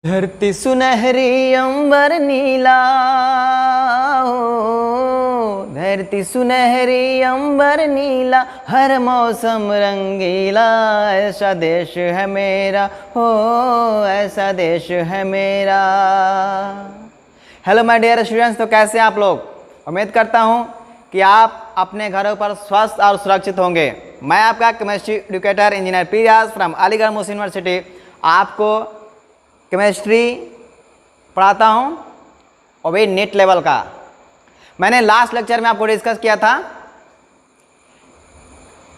धरती सुनहरी अंबर नीला, धरती सुनहरी अंबर नीला, हर मौसम रंगीला, ऐसा देश है मेरा, हो ऐसा देश है मेरा। हेलो माय डियर स्टूडेंट्स, तो कैसे हैं आप लोग? उम्मीद करता हूं कि आप अपने घरों पर स्वस्थ और सुरक्षित होंगे। मैं आपका chemistry educator engineer P Riyaz from Aligarh Muslim university आपको केमिस्ट्री पढ़ाता हूं और भी नेट लेवल का। मैंने लास्ट लेक्चर में आपको डिस्कस किया था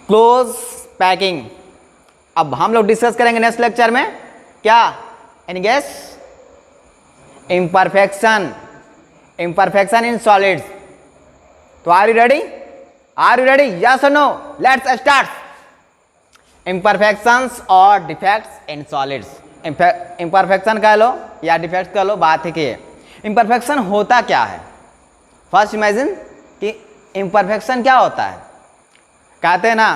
क्लोज पैकिंग। अब हम लोग डिस्कस करेंगे नेक्स्ट लेक्चर में क्या? Any guess? Imperfection, imperfection in solids. तो are you ready? Are you ready? Yes और नो? Let's start. इम्परफेक्शंस और डिफेक्ट्स इन सॉलिड्स। इम्परफेक्शन कह लो या डिफेक्ट कह लो, बात है कि इम्परफेक्शन होता क्या है। फर्स्ट इमेजिन कि इम्परफेक्शन क्या होता है। कहते हैं ना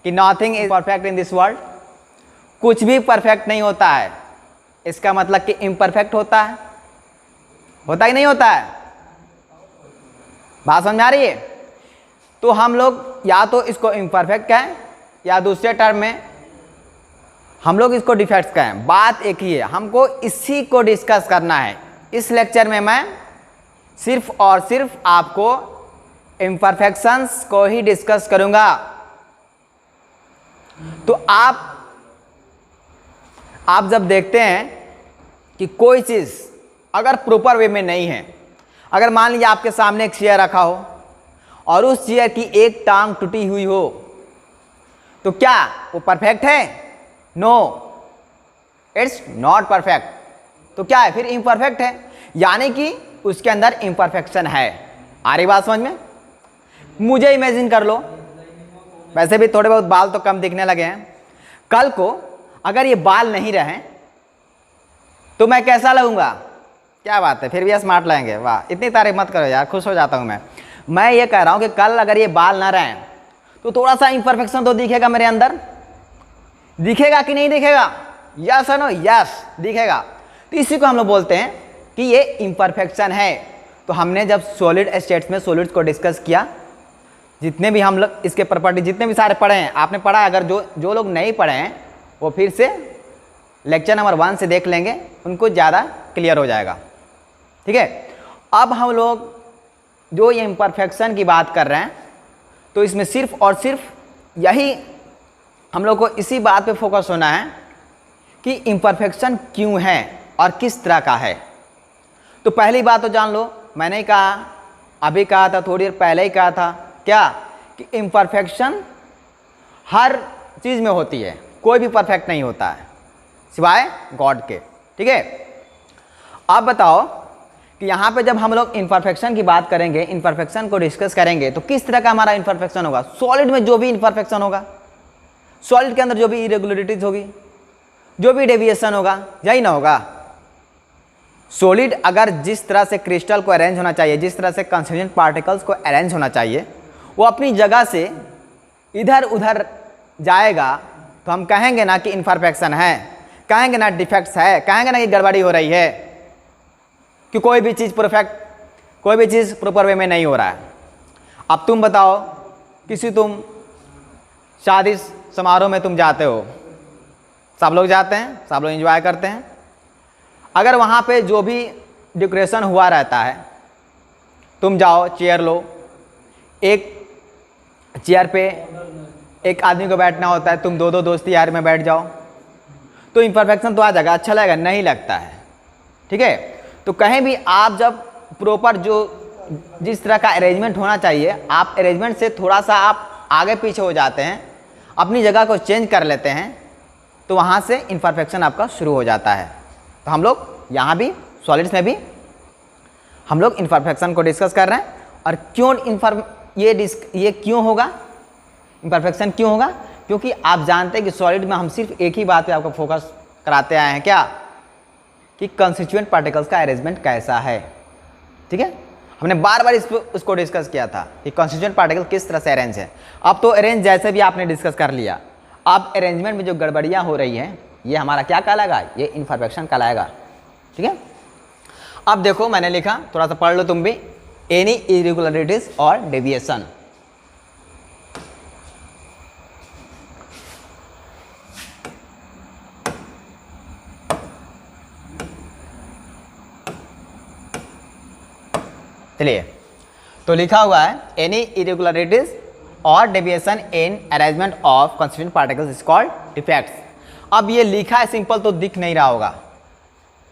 कि nothing is perfect in this world, कुछ भी परफेक्ट नहीं होता है। इसका मतलब कि इम्परफेक्ट होता है, होता ही नहीं होता है। बात समझ आ रही है? तो हम लोग या तो इसको इम्परफेक्ट कहें या दूसरे टर्म में हम लोग इसको डिफेक्ट्स कहें। बात एक ही है, हमको इसी को डिस्कस करना है। इस लेक्चर में मैं सिर्फ और सिर्फ आपको इम्परफेक्शंस को ही डिस्कस करूंगा। तो आप जब देखते हैं कि कोई चीज़ अगर प्रॉपर वे में नहीं है, अगर मान लीजिए आपके सामने एक चेयर रखा हो और उस चेयर की एक टांग टूटी हुई हो, तो क्या वो परफेक्ट है? No, it's not perfect. तो क्या है फिर? इम्परफेक्ट है, यानी कि उसके अंदर इम्परफेक्शन है। आ रही बात समझ में? मुझे इमेजिन कर लो, वैसे भी थोड़े बहुत बाल तो कम दिखने लगे हैं। कल को अगर ये बाल नहीं रहे तो मैं कैसा लगूंगा? क्या बात है, फिर भी स्मार्ट लगेंगे। वाह, इतनी तारीफ मत करो यार, खुश हो जाता हूं मैं। मैं ये कह रहा हूं कि कल अगर ये बाल ना रहे तो थोड़ा सा इम्परफेक्शन तो दिखेगा मेरे अंदर। दिखेगा कि नहीं दिखेगा? यस और नो? यस, दिखेगा। तो इसी को हम लोग बोलते हैं कि ये इम्परफेक्शन है। तो हमने जब सॉलिड स्टेट्स में सॉलिड्स को डिस्कस किया, जितने भी हम लोग इसके प्रॉपर्टी जितने भी सारे पढ़े हैं, आपने पढ़ा है। अगर जो लोग नहीं पढ़े हैं वो फिर से लेक्चर नंबर 1 से देख लेंगे, उनको ज़्यादा क्लियर हो जाएगा। ठीक है, अब हम लोग जो ये इम्परफेक्शन की बात कर रहे हैं, तो इसमें सिर्फ और सिर्फ यही हम लोग को इसी बात पे फोकस होना है कि इम्परफेक्शन क्यों है और किस तरह का है। तो पहली बात तो जान लो, मैंने कहा, अभी कहा था, थोड़ी देर पहले ही कहा था क्या कि इम्परफेक्शन हर चीज़ में होती है, कोई भी परफेक्ट नहीं होता है सिवाय गॉड के। ठीक है, अब बताओ कि यहाँ पे जब हम लोग इम्परफेक्शन की बात करेंगे, इम्परफेक्शन को डिस्कस करेंगे, तो किस तरह का हमारा इम्परफेक्शन होगा। सॉलिड में जो भी इम्परफेक्शन होगा, सॉलिड के अंदर जो भी इरेगुलरिटीज होगी, जो भी डेविएशन होगा, यही ना होगा। सॉलिड अगर जिस तरह से क्रिस्टल को अरेंज होना चाहिए, जिस तरह से कंस्टिट्यूएंट पार्टिकल्स को अरेंज होना चाहिए, वो अपनी जगह से इधर उधर जाएगा तो हम कहेंगे ना कि इम्परफेक्शन है, कहेंगे ना डिफेक्ट्स है, कहेंगे ना कि गड़बड़ी हो रही है, कि कोई भी चीज़ परफेक्ट, कोई भी चीज़ प्रॉपर वे में नहीं हो रहा है। अब तुम बताओ, तुम शादी समारोह में तुम जाते हो, सब लोग जाते हैं, सब लोग एंजॉय करते हैं। अगर वहाँ पे जो भी डेकोरेशन हुआ रहता है, तुम जाओ, चेयर लो, एक चेयर पे एक आदमी को बैठना होता है, तुम दो दोस्ती यार में बैठ जाओ, तो इम्परफेक्शन तो आ जाएगा। अच्छा लगेगा? नहीं लगता है। ठीक है, तो कहीं भी आप जब प्रॉपर जिस तरह का अरेंजमेंट होना चाहिए, आप अरेंजमेंट से थोड़ा सा आप आगे पीछे हो जाते हैं, अपनी जगह को चेंज कर लेते हैं, तो वहाँ से इम्परफेक्शन आपका शुरू हो जाता है। तो हम लोग यहाँ भी सॉलिड्स में भी हम लोग इम्परफेक्शन को डिस्कस कर रहे हैं। और क्यों ये क्यों होगा, इम्परफेक्शन क्यों होगा? क्योंकि आप जानते हैं कि सॉलिड में हम सिर्फ एक ही बात पे आपको फोकस कराते आए हैं, क्या? कि कंस्टिट्यूएंट पार्टिकल्स का अरेंजमेंट कैसा है। ठीक है, हमने बार बार उसको डिस्कस किया था कि कंस्टिट्यूएंट पार्टिकल किस तरह से अरेंज है। अब तो अरेंज जैसे भी आपने डिस्कस कर लिया, अब अरेंजमेंट में जो गड़बड़ियाँ हो रही हैं ये हमारा क्या कहलाएगा, ये इम्परफेक्शन कहलाएगा। ठीक है, अब देखो मैंने लिखा, थोड़ा सा पढ़ लो तुम भी, एनी इरेगुलरिटीज और डेविएशन। चलिए, तो लिखा हुआ है एनी इरेगुलरिटीज और deviation in arrangement of constituent particles is called defects. अब ये लिखा है सिंपल तो दिख नहीं रहा होगा,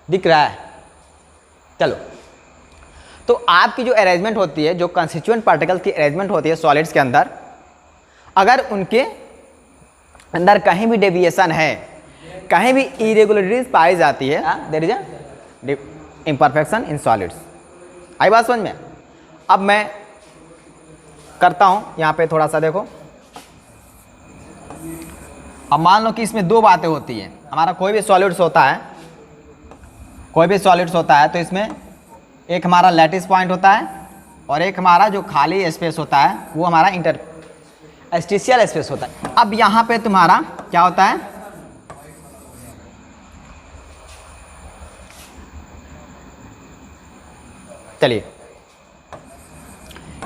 दिख रहा है? चलो, तो आपकी जो अरेंजमेंट होती है, जो कंस्टिट्यूएंट पार्टिकल्स की अरेंजमेंट होती है सॉलिड्स के अंदर, अगर उनके अंदर कहीं भी डेविएशन है, कहीं भी इरेगुलरिटीज पाई जाती है, there is a imperfection in solids. आई बात समझ में? अब मैं करता हूं यहाँ पे थोड़ा सा देखो। अब मान लो कि इसमें दो बातें होती हैं। हमारा कोई भी सॉलिड्स होता है, कोई भी सॉलिड्स होता है, तो इसमें एक हमारा लैटिस पॉइंट होता है और एक हमारा जो खाली स्पेस होता है वो हमारा इंटरस्टिशियल स्पेस होता है। अब यहाँ पे तुम्हारा क्या होता है, चलिए,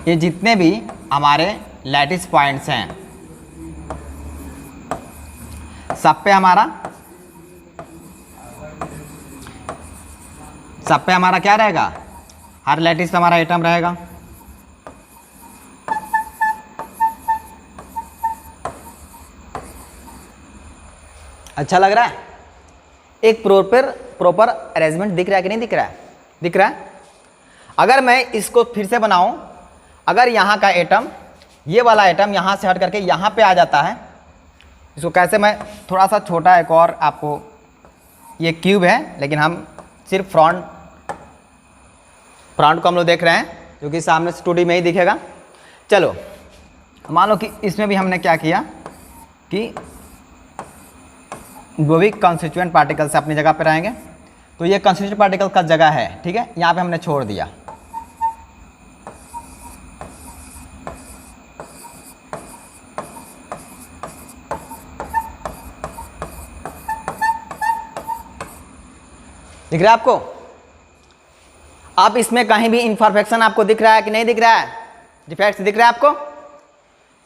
ये जितने भी हमारे लैटिस पॉइंट्स हैं सब पे हमारा क्या रहेगा, हर लैटिस पे हमारा एटम रहेगा। अच्छा लग रहा है? एक प्रॉपर अरेंजमेंट दिख रहा है कि नहीं दिख रहा है? दिख रहा है। अगर मैं इसको फिर से बनाऊं, अगर यहाँ का एटम, ये वाला एटम यहाँ से हट करके यहाँ पे आ जाता है, इसको कैसे, मैं थोड़ा सा छोटा एक और आपको, ये क्यूब है लेकिन हम सिर्फ फ्रंट को हम लोग देख रहे हैं, क्योंकि सामने से 2D में ही दिखेगा। चलो, मान लो कि इसमें भी हमने क्या किया कि वो भी कंस्टिट्यूएंट पार्टिकल से अपनी जगह पे रहेंगे, तो ये कंस्टिट्यूएंट पार्टिकल का जगह है, ठीक है, यहाँ पे हमने छोड़ दिया। दिख रहा है आपको? अब इसमें कहीं भी इम्परफेक्शन आपको दिख रहा है कि नहीं दिख रहा है? डिफेक्ट्स दिख रहा है आपको?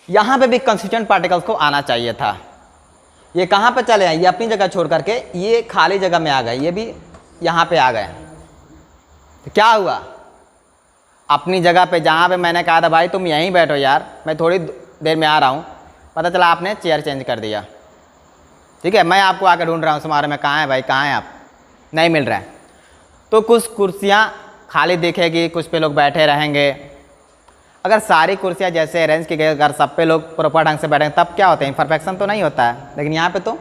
यहाँ पे भी कंस्टिट्यूएंट पार्टिकल्स को आना चाहिए था। ये कहाँ पे चले आए? ये अपनी जगह छोड़ करके ये खाली जगह में आ गए, ये भी यहाँ पे आ गए। तो क्या हुआ? अपनी जगह पे, जहाँ पे मैंने कहा था भाई तुम यहीं बैठो यार, मैं थोड़ी देर में आ रहा हूँ, पता चला आपने चेयर चेंज कर दिया। ठीक है, मैं आपको आकर ढूंढ रहा हूँ तुम्हारे में, कहाँ है भाई, कहाँ हैं आप? नहीं मिल रहा है। तो कुछ कुर्सियाँ खाली दिखेगी, कुछ पे लोग बैठे रहेंगे। अगर सारी कुर्सियाँ जैसे अरेंज की गई, अगर सब पे लोग प्रॉपर ढंग से बैठेंगे तब क्या होता है? इम्परफेक्शन तो नहीं होता है। लेकिन यहाँ पे तो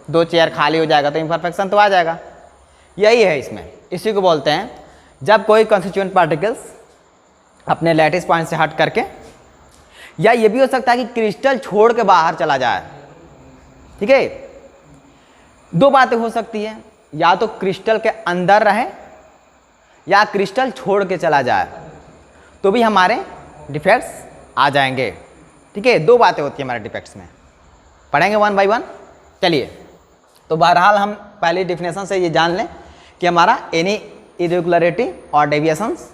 2 चेयर खाली हो जाएगा तो इम्परफेक्शन तो आ जाएगा। यही है इसमें, इसी को बोलते हैं जब कोई कंस्टिट्यूएंट पार्टिकल्स अपने लैटिस पॉइंट से हट करके, या ये भी हो सकता है कि क्रिस्टल छोड़ के बाहर चला जाए। ठीक है, 2 बातें हो सकती है, या तो क्रिस्टल के अंदर रहे या क्रिस्टल छोड़ के चला जाए, तो भी हमारे डिफेक्ट्स आ जाएंगे। ठीक है, 2 बातें होती है हमारे डिफेक्ट्स में, पढ़ेंगे 1 बाय 1। चलिए, तो बहरहाल हम पहली डिफिनेशन से ये जान लें कि हमारा एनी इरेगुलरिटी और डेविएशंस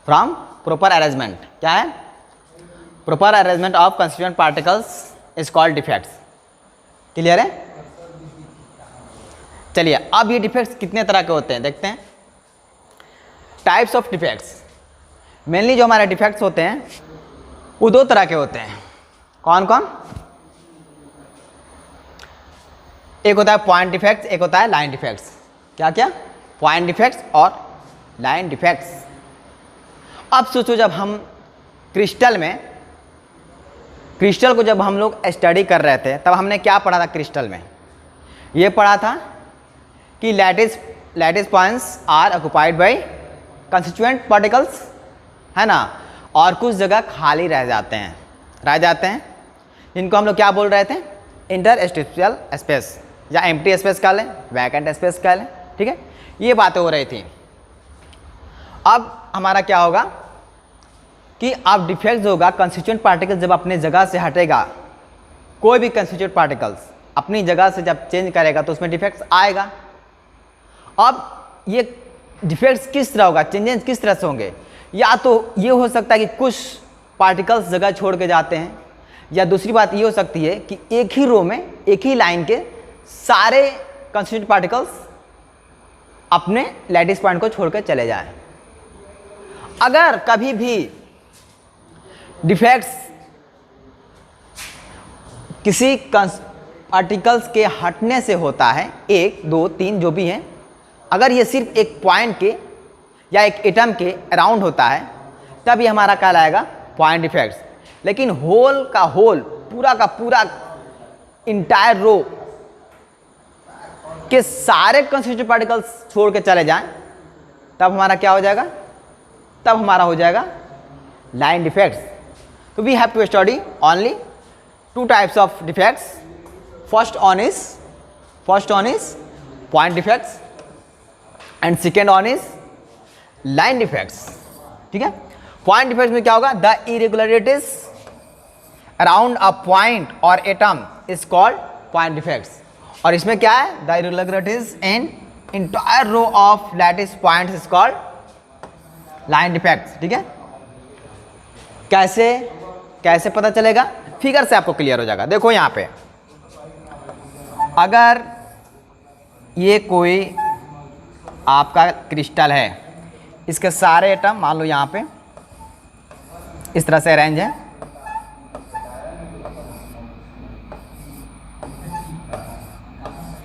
फ्रॉम प्रॉपर अरेंजमेंट क्या है? Proper arrangement of constituent particles is called defects. Clear है? चलिए, अब ये डिफेक्ट्स कितने तरह के होते हैं देखते हैं। टाइप्स ऑफ डिफेक्ट्स, मेनली जो हमारे डिफेक्ट्स होते हैं वो 2 तरह के होते हैं। कौन कौन? एक होता है पॉइंट डिफेक्ट्स, एक होता है लाइन डिफेक्ट्स। क्या क्या? पॉइंट डिफेक्ट्स और लाइन डिफेक्ट्स। अब सोचो, जब हम क्रिस्टल को जब हम लोग स्टडी कर रहे थे, तब हमने क्या पढ़ा था क्रिस्टल में? ये पढ़ा था कि lattice points are occupied by constituent particles, है ना, और कुछ जगह खाली रह जाते हैं, जिनको हम लोग क्या बोल रहे थे? इंटरस्टिशियल स्पेस, या एम्प्टी स्पेस कह लें, वैकेंट स्पेस कह लें। ठीक है, ये बातें हो रही थी। अब हमारा क्या होगा कि अब डिफेक्ट होगा, कंस्टिट्यूएंट पार्टिकल जब अपने जगह से हटेगा, कोई भी कंस्टिट्यूएंट पार्टिकल्स अपनी जगह से जब चेंज करेगा तो उसमें डिफेक्ट्स आएगा। अब ये डिफेक्ट्स किस तरह होगा, चेंजेस किस तरह से होंगे? या तो ये हो सकता है कि कुछ पार्टिकल्स जगह छोड़ के जाते हैं, या दूसरी बात ये हो सकती है कि एक ही रो में, एक ही लाइन के सारे कंस्टिट्यूंट पार्टिकल्स अपने लैटिस पॉइंट को छोड़कर चले जाएं। अगर कभी भी डिफेक्ट्स किसी पार्टिकल्स के हटने से होता है, 1 2 3 जो भी हैं, अगर ये सिर्फ एक पॉइंट के या एक एटम के अराउंड होता है तब ये हमारा कहलाएगा पॉइंट डिफेक्ट्स। लेकिन होल का होल, पूरा का पूरा इंटायर रो के सारे कंस्टिट्यूटिव पार्टिकल्स छोड़ के चले जाएं तब हमारा क्या हो जाएगा? तब हमारा हो जाएगा लाइन डिफेक्ट्स। तो we have to study only 2 types of defects. First one is point defects and second one is line defects. ठीक है, पॉइंट डिफेक्ट्स में क्या होगा? The irregularities around a point और atom is called point defects. और इसमें क्या है? The irregularities in entire row of lattice points is called line defects. ठीक है, कैसे पता चलेगा? फिगर से आपको क्लियर हो जाएगा। देखो यहां पे, अगर ये कोई आपका क्रिस्टल है, इसके सारे एटम मान लो यहाँ पे इस तरह से अरेंज है,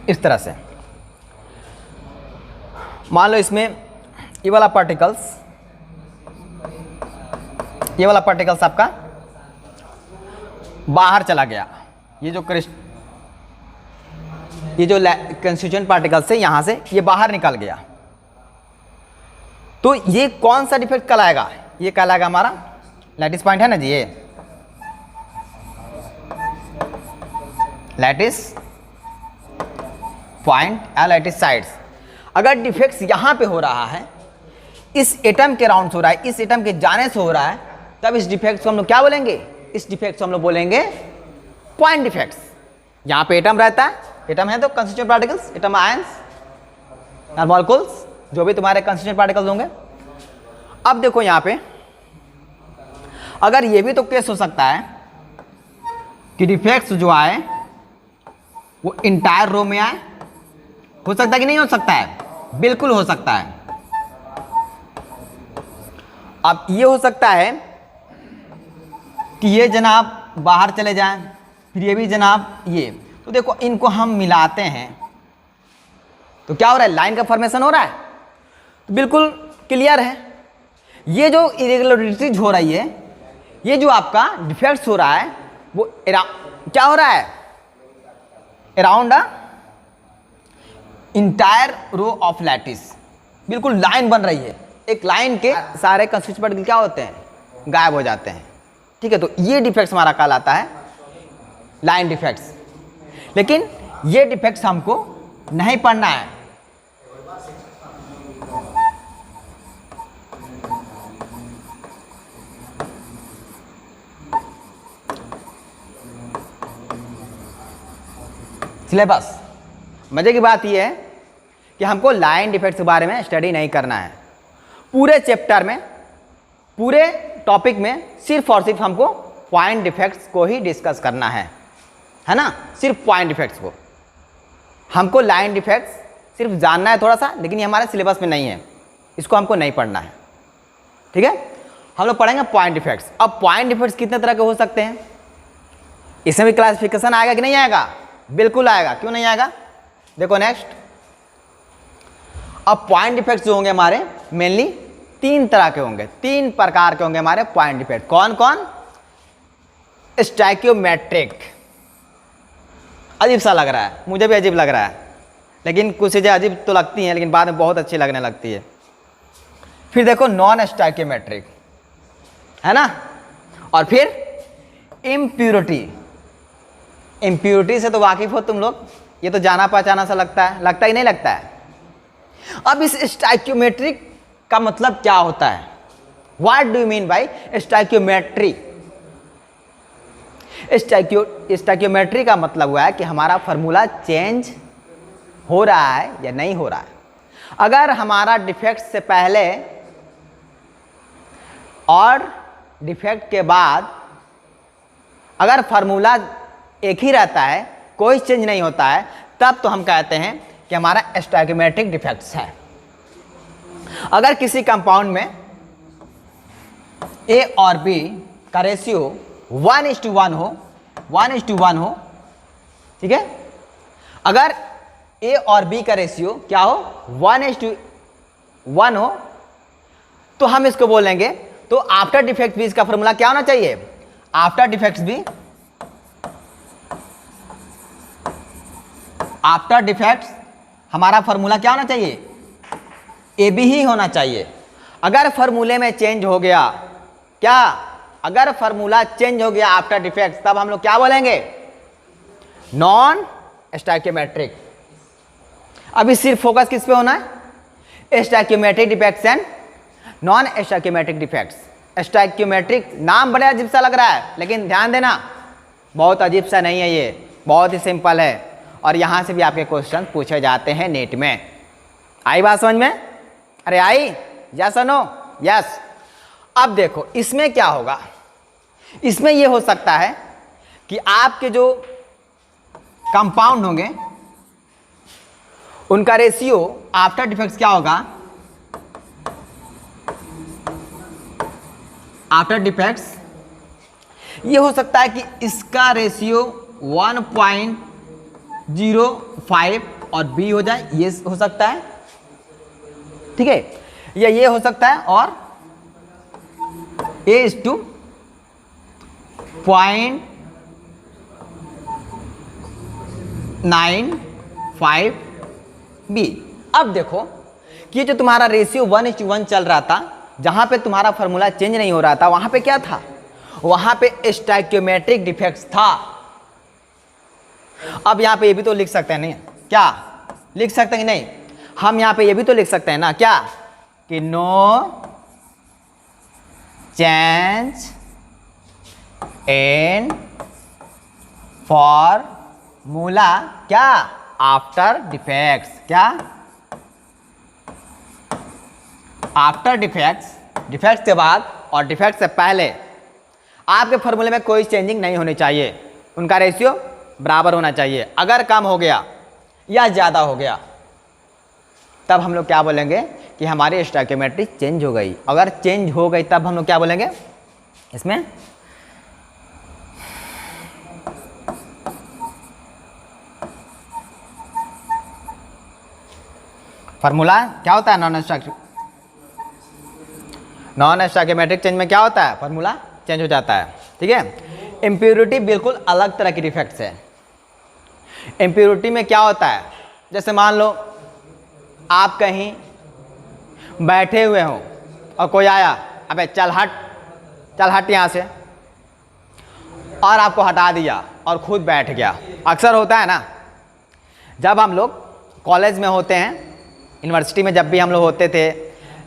इस तरह से मान लो इसमें ये वाला पार्टिकल्स आपका बाहर चला गया। ये जो कंस्टिट्यूएंट पार्टिकल्स है यहां से ये बाहर निकल गया, तो ये कौन सा डिफेक्ट कहलाएगा? ये कहलाएगा हमारा लैटिस पॉइंट है ना जी, ये लैटिस पॉइंट या लैटिस साइड्स। अगर डिफेक्ट्स यहां पे हो रहा है, इस एटम के राउंड से हो रहा है, इस एटम के जाने से हो रहा है, तब इस डिफेक्ट को हम लोग क्या बोलेंगे? इस डिफेक्ट को हम लोग बोलेंगे पॉइंट डिफेक्ट्स। यहां पे एटम रहता है, एटम है तो कंस्टिट्यूएंट पार्टिकल्स, एटम आयंस और मॉलिक्यूल्स, जो भी तुम्हारे कंस्टिट्यूएंट पार्टिकल्स होंगे। अब देखो यहां पे, अगर ये भी तो केस हो सकता है कि डिफेक्ट्स जो आए वो इंटायर रो में आए, हो सकता है कि नहीं हो सकता है? बिल्कुल हो सकता है। अब ये हो सकता है कि ये जनाब बाहर चले जाएं, फिर ये भी जनाब ये, तो देखो इनको हम मिलाते हैं तो क्या हो रहा है? लाइन का फॉर्मेशन हो रहा है। तो बिल्कुल क्लियर है, ये जो इरेगुलरिटीज हो रही है, ये जो आपका डिफेक्ट्स हो रहा है, वो क्या हो रहा है? Around a entire row of lattice, बिल्कुल लाइन बन रही है। एक लाइन के सारे कंस्टिट्यूएंट पार्टिकल क्या होते हैं? गायब हो जाते हैं। ठीक है, तो ये डिफेक्ट्स हमारा कहलाता है लाइन डिफेक्ट्स। लेकिन ये डिफेक्ट्स हमको नहीं पढ़ना है। सिलेबस, मजे की बात यह है कि हमको लाइन डिफेक्ट्स के बारे में स्टडी नहीं करना है। पूरे चैप्टर में, पूरे टॉपिक में सिर्फ और सिर्फ हमको पॉइंट डिफेक्ट्स को ही डिस्कस करना है ना? सिर्फ पॉइंट डिफेक्ट्स को। हमको लाइन डिफेक्ट्स सिर्फ जानना है थोड़ा सा, लेकिन ये हमारे सिलेबस में नहीं है, इसको हमको नहीं पढ़ना है। ठीक है, हम लोग पढ़ेंगे पॉइंट डिफेक्ट्स। अब पॉइंट डिफेक्ट्स कितने तरह के हो सकते हैं, इसमें भी क्लासिफिकेशन आएगा कि नहीं आएगा? बिल्कुल आएगा, क्यों नहीं आएगा? देखो नेक्स्ट, अब पॉइंट डिफेक्ट्स जो होंगे हमारे मेनली 3 तरह के होंगे, 3 प्रकार के होंगे हमारे पॉइंट डिफेक्ट। कौन कौन? स्टोइकियोमेट्रिक, अजीब सा लग रहा है, मुझे भी अजीब लग रहा है, लेकिन कुछ चीज़ें अजीब तो लगती हैं लेकिन बाद में बहुत अच्छी लगने लगती है। फिर देखो नॉन स्टोइकियोमेट्रिक, है ना? और फिर इम्प्यूरिटी। इम्प्यूरिटी से तो वाकिफ हो तुम लोग, ये तो जाना पहचाना सा लगता है कि नहीं लगता है? अब इस स्टोइकियोमेट्रिक का मतलब क्या होता है? What do you mean by stoichiometry? Stoichiometry का मतलब हुआ है कि हमारा फार्मूला चेंज हो रहा है या नहीं हो रहा है। अगर हमारा डिफेक्ट से पहले और डिफेक्ट के बाद अगर फार्मूला एक ही रहता है, कोई चेंज नहीं होता है, तब तो हम कहते हैं कि हमारा स्टैक्योमेट्रिक डिफेक्ट्स है। अगर किसी कंपाउंड में ए और बी का रेशियो 1:1 हो, 1:1 हो, ठीक है, अगर ए और बी का रेशियो क्या हो 1:1 हो, तो हम इसको बोलेंगे, तो आफ्टर डिफेक्ट भी इसका फॉर्मूला क्या होना चाहिए, आफ्टर डिफेक्ट्स भी, आफ्टर डिफेक्ट्स हमारा फॉर्मूला क्या होना चाहिए, ए बी ही होना चाहिए। अगर फॉर्मूले में चेंज हो गया, क्या, अगर फॉर्मूला चेंज हो गया आफ्टर डिफेक्ट्स, तब हम लोग क्या बोलेंगे, नॉन स्टैक्योमेट्रिक। अभी सिर्फ फोकस किस पे होना है, stoichiometric defects and non stoichiometric defects. Stoichiometric नाम बड़ा अजीब सा लग रहा है, लेकिन ध्यान देना बहुत अजीब सा नहीं है, ये बहुत ही सिंपल है और यहाँ से भी आपके क्वेश्चन पूछे जाते हैं नेट में। आई बात समझ में, अरे आई, यस और नो, यस। अब देखो इसमें क्या होगा, इसमें ये हो सकता है कि आपके जो कंपाउंड होंगे उनका रेशियो आफ्टर डिफेक्ट्स क्या होगा, आफ्टर डिफेक्ट्स ये हो सकता है कि इसका रेशियो 1.05 और बी हो जाए, ये हो सकता है, ठीक है, या ये हो सकता है, और A:0.95 बी। अब देखो कि ये जो तुम्हारा रेशियो 1:1 चल रहा था, जहां पे तुम्हारा फार्मूला चेंज नहीं हो रहा था, वहां पे क्या था, वहां पे स्टैक्योमेट्रिक डिफेक्ट्स था। अब यहां पे ये भी तो लिख सकते हैं, नहीं क्या लिख सकते हैं कि नहीं, हम यहां पे ये भी तो लिख सकते हैं ना, क्या, कि नो चेंज इन फॉर्मूला क्या, आफ्टर डिफेक्ट्स, क्या, आफ्टर डिफेक्ट्स, डिफेक्ट्स के बाद और डिफेक्ट से पहले आपके फॉर्मूले में कोई चेंजिंग नहीं होनी चाहिए, उनका रेशियो बराबर होना चाहिए। अगर कम हो गया या ज़्यादा हो गया, तब हम लोग क्या बोलेंगे कि हमारी स्टैक्योमेट्री चेंज हो गई। अगर चेंज हो गई तब हम लोग क्या बोलेंगे, इसमें फार्मूला क्या होता है, नॉन स्टैक्योमेट्रिक चेंज में क्या होता है, फार्मूला चेंज हो जाता है, ठीक है। इम्प्योरिटी बिल्कुल अलग तरह की डिफेक्ट्स है। इम्प्योरिटी में क्या होता है, जैसे मान लो आप कहीं बैठे हुए हो और कोई आया, अबे चल हट यहाँ से, और आपको हटा दिया और खुद बैठ गया। अक्सर होता है ना, जब हम लोग कॉलेज में होते हैं, यूनिवर्सिटी में जब भी हम लोग होते थे,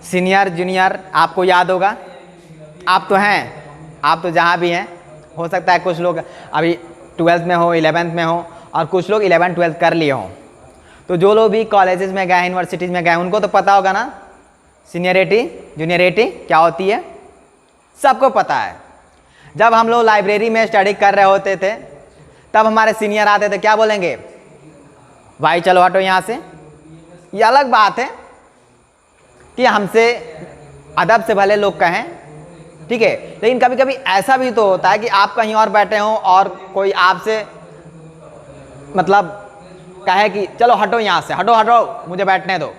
सीनियर जूनियर आपको याद होगा, आप तो हैं, आप तो जहाँ भी हैं, हो सकता है कुछ लोग अभी 12th में हो, 11th में हो, और कुछ लोग 11th-12th कर लिए हों। तो जो लोग भी कॉलेजेस में गए, यूनिवर्सिटीज़ में गए, उनको तो पता होगा ना सीनियरिटी जूनियरिटी क्या होती है, सबको पता है। जब हम लोग लाइब्रेरी में स्टडी कर रहे होते थे, तब हमारे सीनियर आते थे, क्या बोलेंगे, भाई चलो हटो यहाँ से। ये अलग बात है कि हमसे अदब से भले लोग कहें, ठीक है, लेकिन कभी कभी ऐसा भी तो होता है कि आप कहीं और बैठे हों और कोई आपसे मतलब कहे कि चलो हटो यहाँ से, हटो मुझे बैठने दो,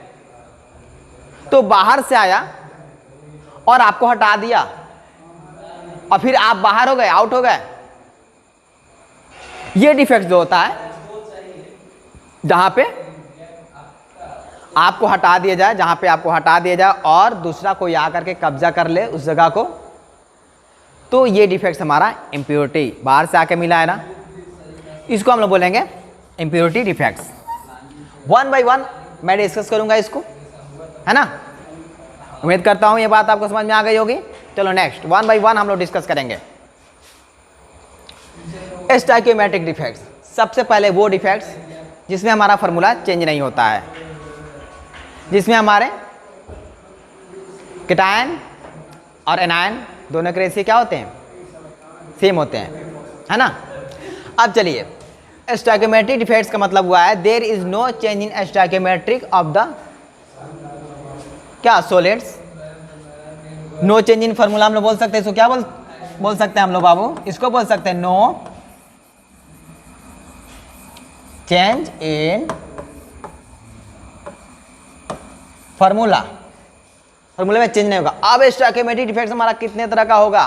तो बाहर से आया और आपको हटा दिया और फिर आप बाहर हो गए, आउट हो गए। ये डिफेक्ट जो होता है, जहां पे आपको हटा दिया जाए, जहां पे आपको हटा दिया जाए और दूसरा कोई आकर के कब्जा कर ले उस जगह को, तो ये डिफेक्ट हमारा इम्प्योरिटी, बाहर से आके मिला है ना, इसको हम लोग बोलेंगे इम्प्योरिटी डिफेक्ट्स। 1 by 1 मैं डिस्कस करूंगा इसको, है ना। उम्मीद करता हूं ये बात आपको समझ में आ गई होगी। चलो नेक्स्ट 1 by 1 हम लोग डिस्कस करेंगे। स्टोइकियोमेट्रिक डिफेक्ट्स, सबसे पहले वो डिफेक्ट्स जिसमें हमारा फॉर्मूला चेंज नहीं होता है, जिसमें हमारे कैटायन और एनायन दोनों के रेशियो क्या होते हैं, सेम होते हैं, है ना। अब चलिए, स्टोइकियोमेट्रिक डिफेक्ट्स का मतलब हुआ है there is no change in stoichiometric of the क्या solids. No change in formula हम लोग बोल सकते हैं, इसको क्या बोल सकते हैं हम लोग बाबू, इसको बोल सकते हैं नो चेंज इन फॉर्मूला, फॉर्मूले में चेंज नहीं होगा। अब स्टोइकियोमेट्रिक डिफेक्ट्स हमारा कितने तरह का होगा,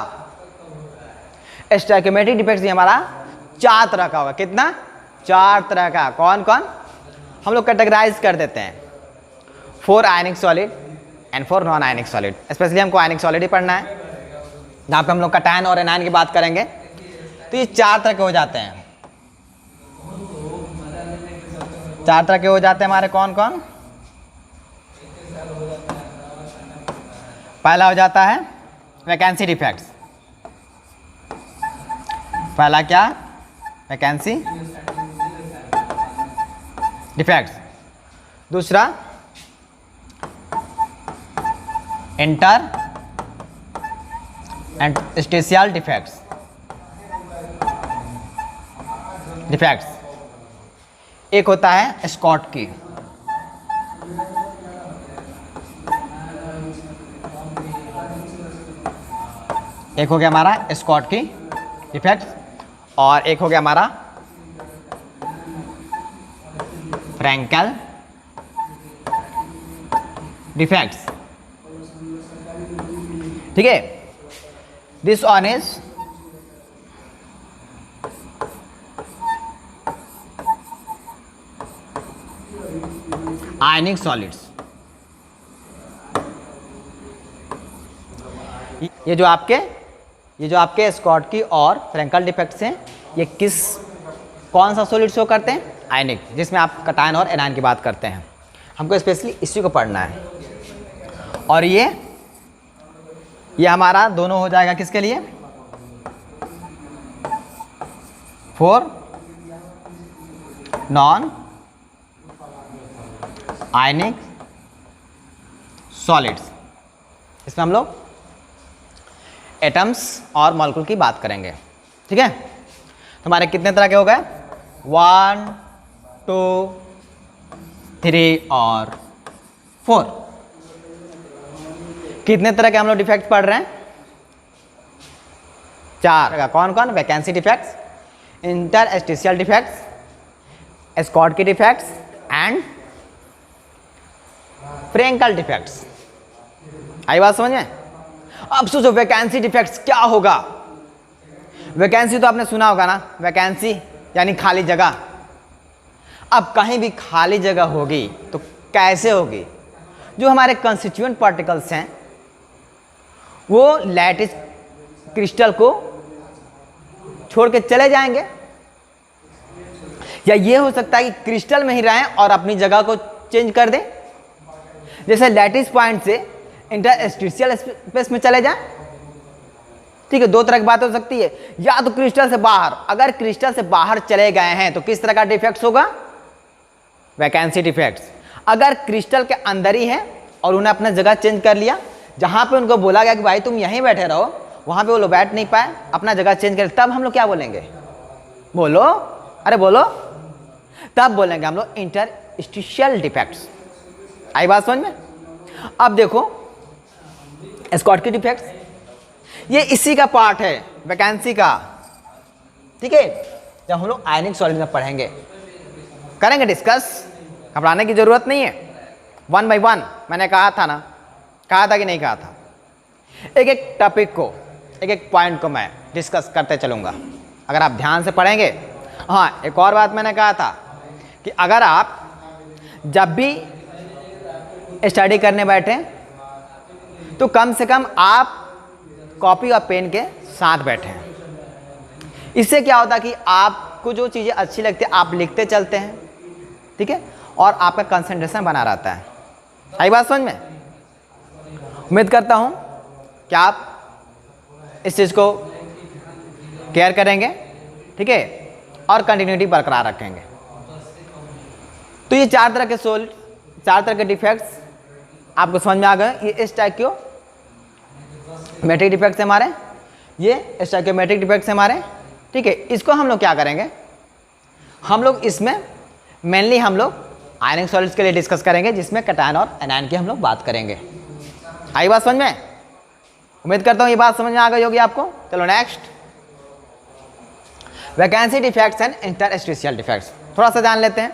स्टोइकियोमेट्रिक डिफेक्ट्स हमारा 4 तरह का होगा। कितना, 4 तरह का। कौन कौन, हम लोग कैटेगराइज कर देते हैं, 4 आयनिक solid and 4 non ionic solid. Specially हमको आयनिक सॉलिड ही पढ़ना है, जहाँ पे हम लोग कैटायन और एनायन की बात करेंगे। तो ये 4 तरह के हो जाते हैं, 4 तरह के हो जाते हैं हमारे। कौन कौन, पहला हो जाता है वैकेंसी डिफेक्ट्स। पहला क्या, वैकेंसी डिफेक्ट्स। दूसरा इंटर एंड स्टेशियल डिफेक्ट्स, एक होता है स्कॉट की, एक हो गया हमारा स्कॉट की डिफेक्ट्स, और एक हो गया हमारा फ्रैंकल डिफेक्ट्स। ठीक है, this one is ionic solids. ये जो आपके स्कॉट की और फ्रैंकल डिफेक्ट्स हैं, ये कौन सा सॉलिड शो करते हैं, आयनिक, जिसमें आप कैटायन और एनायन की बात करते हैं। हमको स्पेशली इसी को पढ़ना है। और ये हमारा दोनों हो जाएगा किसके लिए, 4 नॉन आयनिक सॉलिड्स। इसमें हम लोग एटम्स और मॉलिक्यूल की बात करेंगे। ठीक है, तो हमारे कितने तरह के हो गए, 1 2 3 और 4। कितने तरह के हम लोग डिफेक्ट पढ़ रहे हैं, 4 का। कौन कौन, vacancy defects, interstitial defects, Schottky defects and Frenkel defects. आई बात समझ में। अब सोचो वैकेंसी डिफेक्ट्स क्या होगा। वैकेंसी तो आपने सुना होगा ना, वैकेंसी यानी खाली जगह। अब कहीं भी खाली जगह होगी तो कैसे होगी, जो हमारे कंस्टिट्यूएंट पार्टिकल्स हैं वो लैटिस क्रिस्टल को छोड़ के चले जाएंगे, या ये हो सकता है कि क्रिस्टल में ही रहें और अपनी जगह को चेंज कर दें, जैसे लैटिस पॉइंट से इंटरस्टिशियल स्पेस में चले जाएं। ठीक है, 2 तरह की बात हो सकती है, या तो क्रिस्टल से बाहर, अगर क्रिस्टल से बाहर चले गए हैं तो किस तरह का डिफेक्ट्स होगा, वैकेंसी डिफेक्ट्स। अगर क्रिस्टल के अंदर ही है और उन्हें अपना जगह चेंज कर लिया, जहां पे उनको बोला गया कि भाई तुम यहीं बैठे रहो, वहां पे वो लोग बैठ नहीं पाए, अपना जगह चेंज कर, तब हम लोग क्या बोलेंगे, बोलो, अरे बोलो, तब बोलेंगे हम लोग इंटरस्टिशियल डिफेक्ट्स। आई बात समझ में। अब देखो स्कॉट की डिफेक्ट्स, ये इसी का पार्ट है वैकेंसी का। ठीक है, जब हम लोग आयनिक सॉलिड में पढ़ेंगे, करेंगे डिस्कस, घबराने की जरूरत नहीं है। 1 by 1 मैंने कहा था ना, कहा था कि नहीं कहा था। एक एक टॉपिक को, एक एक पॉइंट को मैं डिस्कस करते चलूँगा, अगर आप ध्यान से पढ़ेंगे। हाँ, एक और बात मैंने कहा था कि अगर आप जब भी स्टडी करने बैठे तो कम से कम आप कॉपी और पेन के साथ बैठें। इससे क्या होता है कि आपको जो चीज़ें अच्छी लगती है आप लिखते चलते हैं, ठीक है, और आपका कंसंट्रेशन बना रहता है। आई बात समझ में। उम्मीद करता हूँ कि आप इस चीज़ को केयर करेंगे ठीक है, और कंटिन्यूटी बरकरार रखेंगे। तो ये चार तरह के डिफेक्ट्स आपको समझ में आ गए। ये स्टैइकियोमेट्रिक डिफेक्ट्स है हमारे, ये स्टैइकियोमेट्रिक डिफेक्ट्स है हमारे, ठीक है। इसको हम लोग क्या करेंगे, हम लोग इसमें मेनली हम लोग आयनिक सॉलिड्स के लिए डिस्कस करेंगे, जिसमें कैटायन और एनायन की हम लोग बात करेंगे। आई बात समझ में? उम्मीद करता हूँ ये बात समझ में आ गई होगी आपको। चलो next, vacancy defects and interstitial defects. थोड़ा सा जान लेते हैं